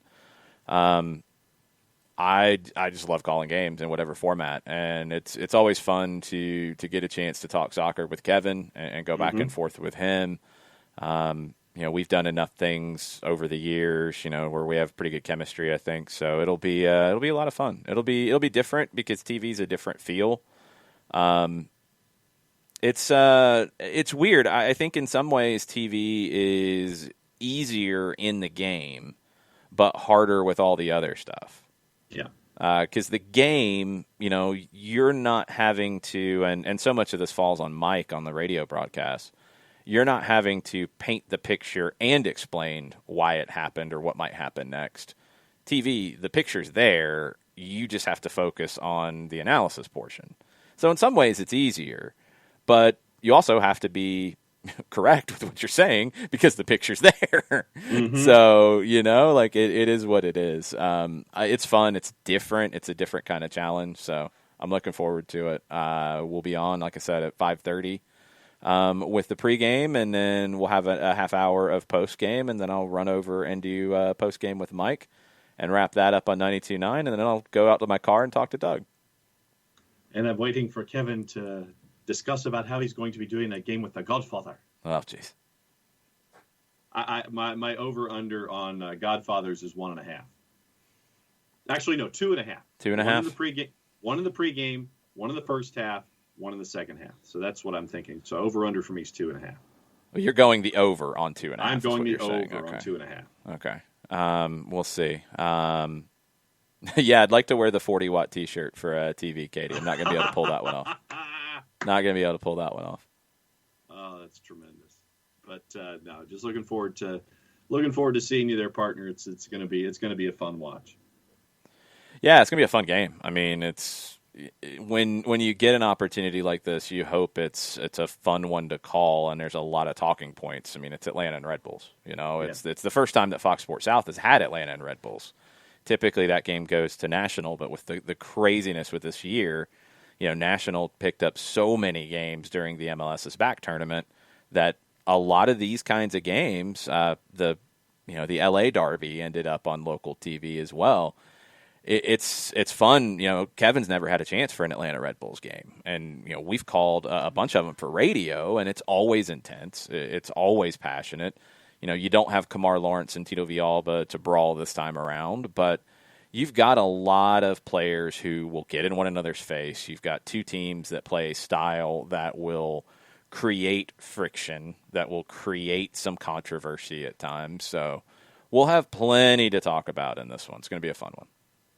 I just love calling games in whatever format, and it's always fun to get a chance to talk soccer with Kevin and go back and forth with him. We've done enough things over the years, where we have pretty good chemistry, I think. So it'll be a lot of fun. It'll be different because TV's a different feel. It's weird. I think in some ways TV is easier in the game, but harder with all the other stuff. Yeah. Because the game, you're not having to, and so much of this falls on Mike on the radio broadcast. You're not having to paint the picture and explain why it happened or what might happen next. TV, the picture's there. You just have to focus on the analysis portion. So in some ways it's easier, but you also have to be correct with what you're saying because the picture's there. So, it is what it is. It's fun. It's different. It's a different kind of challenge. So I'm looking forward to it. We'll be on, like I said, at 5:30. With the pregame, and then we'll have a half hour of postgame, and then I'll run over and do postgame with Mike and wrap that up on 92.9, and then I'll go out to my car and talk to Doug. And I'm waiting for Kevin to discuss about how he's going to be doing a game with the Godfather. Oh, jeez. My over-under on Godfathers is 1.5. Actually, no, 2.5. 2.5? One in the pregame, one in the first half, one in the second half. So that's what I'm thinking. So over-under for me is 2.5. Well, you're going the over on 2.5. I'm going the over okay. on 2.5. Okay. We'll see. Yeah, I'd like to wear the 40-watt T-shirt for TV, Katie. I'm not going to be able to pull that one off. Oh, that's tremendous. But no, just looking forward to seeing you there, partner. It's going to be a fun watch. Yeah, it's going to be a fun game. I mean, it's when you get an opportunity like this, you hope it's a fun one to call, and there's a lot of talking points. I mean, it's Atlanta and Red Bulls. It's the first time that Fox Sports South has had Atlanta and Red Bulls. Typically, that game goes to national, but with the craziness with this year, national picked up so many games during the MLS's back tournament that a lot of these kinds of games, the LA Derby ended up on local TV as well. It's fun. Kevin's never had a chance for an Atlanta Red Bulls game, and we've called a bunch of them for radio, and it's always intense. It's always passionate. You don't have Kamar Lawrence and Tito Villalba to brawl this time around, but you've got a lot of players who will get in one another's face. You've got two teams that play a style that will create friction, that will create some controversy at times. So we'll have plenty to talk about in this one. It's going to be a fun one.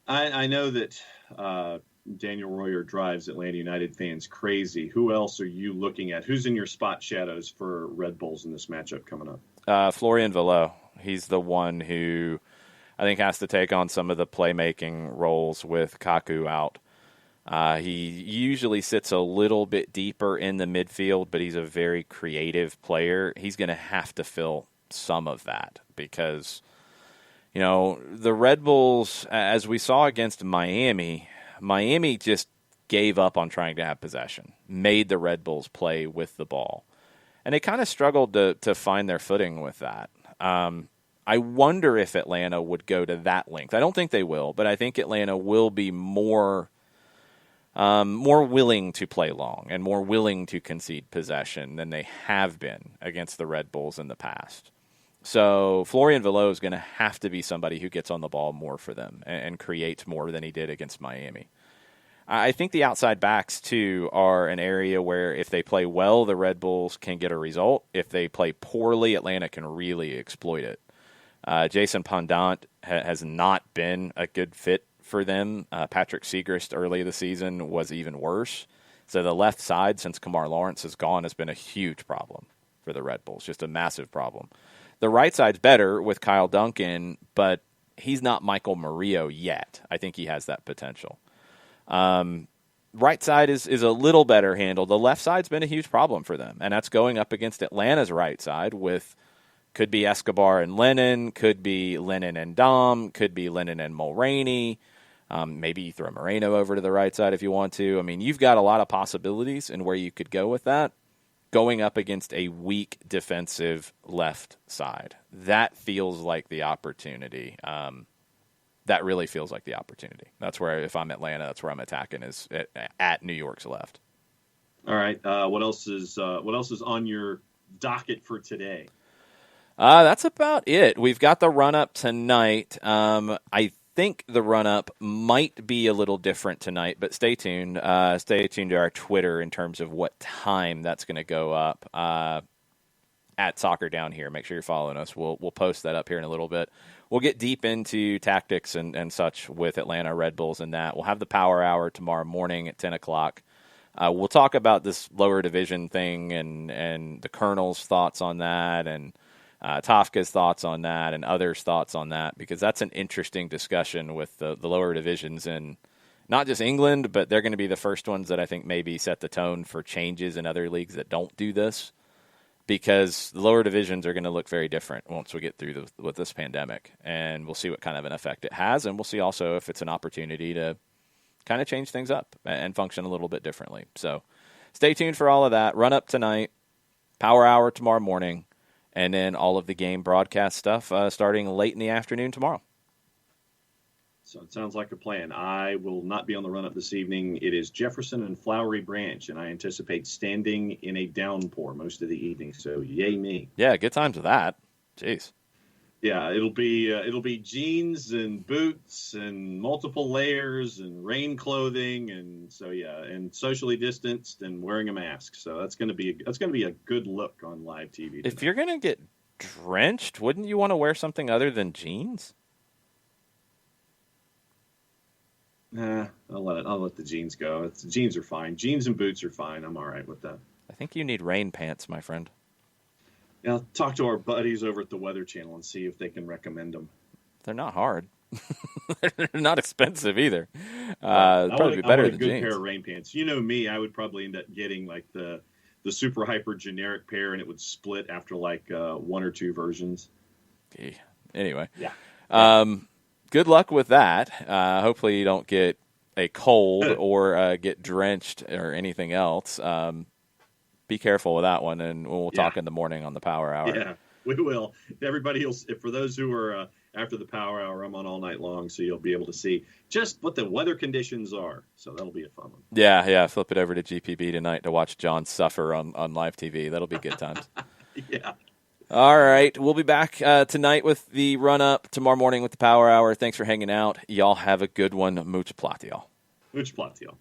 I know that Daniel Royer drives Atlanta United fans crazy. Who else are you looking at? Who's in your spot shadows for Red Bulls in this matchup coming up? Florian Velo. He's the one who I think has to take on some of the playmaking roles with Kaku out. He usually sits a little bit deeper in the midfield, but he's a very creative player. He's going to have to fill some of that because, the Red Bulls, as we saw against Miami just gave up on trying to have possession, made the Red Bulls play with the ball. And they kind of struggled to find their footing with that. I wonder if Atlanta would go to that length. I don't think they will, but I think Atlanta will be more willing to play long and more willing to concede possession than they have been against the Red Bulls in the past. So Florian Velo is going to have to be somebody who gets on the ball more for them and creates more than he did against Miami. I think the outside backs, too, are an area where if they play well, the Red Bulls can get a result. If they play poorly, Atlanta can really exploit it. Jason Pendant has not been a good fit for them. Patrick Segrist early this season was even worse. So the left side, since Kamar Lawrence is gone, has been a huge problem for the Red Bulls, just a massive problem. The right side's better with Kyle Duncan, but he's not Michael Murillo yet. I think he has that potential. Right side is a little better handled. The left side's been a huge problem for them, and that's going up against Atlanta's right side with could be Escobar and Lennon, could be Lennon and Dom, could be Lennon and Mulroney. Maybe you throw Moreno over to the right side if you want to. I mean, you've got a lot of possibilities in where you could go with that. Going up against a weak defensive left side. That feels like the opportunity. That really feels like the opportunity. That's where, if I'm Atlanta, that's where I'm attacking is at New York's left. All right. What else is on your docket for today? That's about it. We've got the run-up tonight. I think the run-up might be a little different tonight, but stay tuned. Stay tuned to our Twitter in terms of what time that's going to go up at Soccer Down Here. Make sure you're following us. We'll post that up here in a little bit. We'll get deep into tactics and such with Atlanta Red Bulls and that. We'll have the Power Hour tomorrow morning at 10 o'clock. We'll talk about this lower division thing and the Colonel's thoughts on that and Tafka's thoughts on that and others' thoughts on that, because that's an interesting discussion with the lower divisions in not just England, but they're going to be the first ones that I think maybe set the tone for changes in other leagues that don't do this, because the lower divisions are going to look very different once we get through with this pandemic, and we'll see what kind of an effect it has, and we'll see also if it's an opportunity to kind of change things up and function a little bit differently. So stay tuned for all of that. Run up tonight, Power Hour tomorrow morning, and then all of the game broadcast stuff starting late in the afternoon tomorrow. So it sounds like a plan. I will not be on the run-up this evening. It is Jefferson and Flowery Branch, and I anticipate standing in a downpour most of the evening. So yay me. Yeah, good times with that. Jeez. Yeah, it'll be jeans and boots and multiple layers and rain clothing, and so and socially distanced and wearing a mask. So that's gonna be a good look on live TV tonight. If you're gonna get drenched, wouldn't you want to wear something other than jeans? I'll let the jeans go. Jeans are fine. Jeans and boots are fine. I'm all right with that. I think you need rain pants, my friend. Yeah, I'll talk to our buddies over at the Weather Channel and see if they can recommend them. They're not hard. They're not expensive either. Probably be better than a good jeans. pair of rain pants. You know me, I would probably end up getting like the super hyper generic pair, and it would split after like one or two versions. Okay. Anyway. Yeah. Good luck with that. Hopefully you don't get a cold or get drenched or anything else. Be careful with that one, and we'll talk in the morning on the Power Hour. Yeah, we will. Everybody else, for those who are after the Power Hour, I'm on all night long, so you'll be able to see just what the weather conditions are. So that'll be a fun one. Yeah. Flip it over to GPB tonight to watch John suffer on live TV. That'll be good times. Yeah. All right. We'll be back tonight with the run-up, tomorrow morning with the Power Hour. Thanks for hanging out. Y'all have a good one. Much plot, y'all. Much plot, y'all.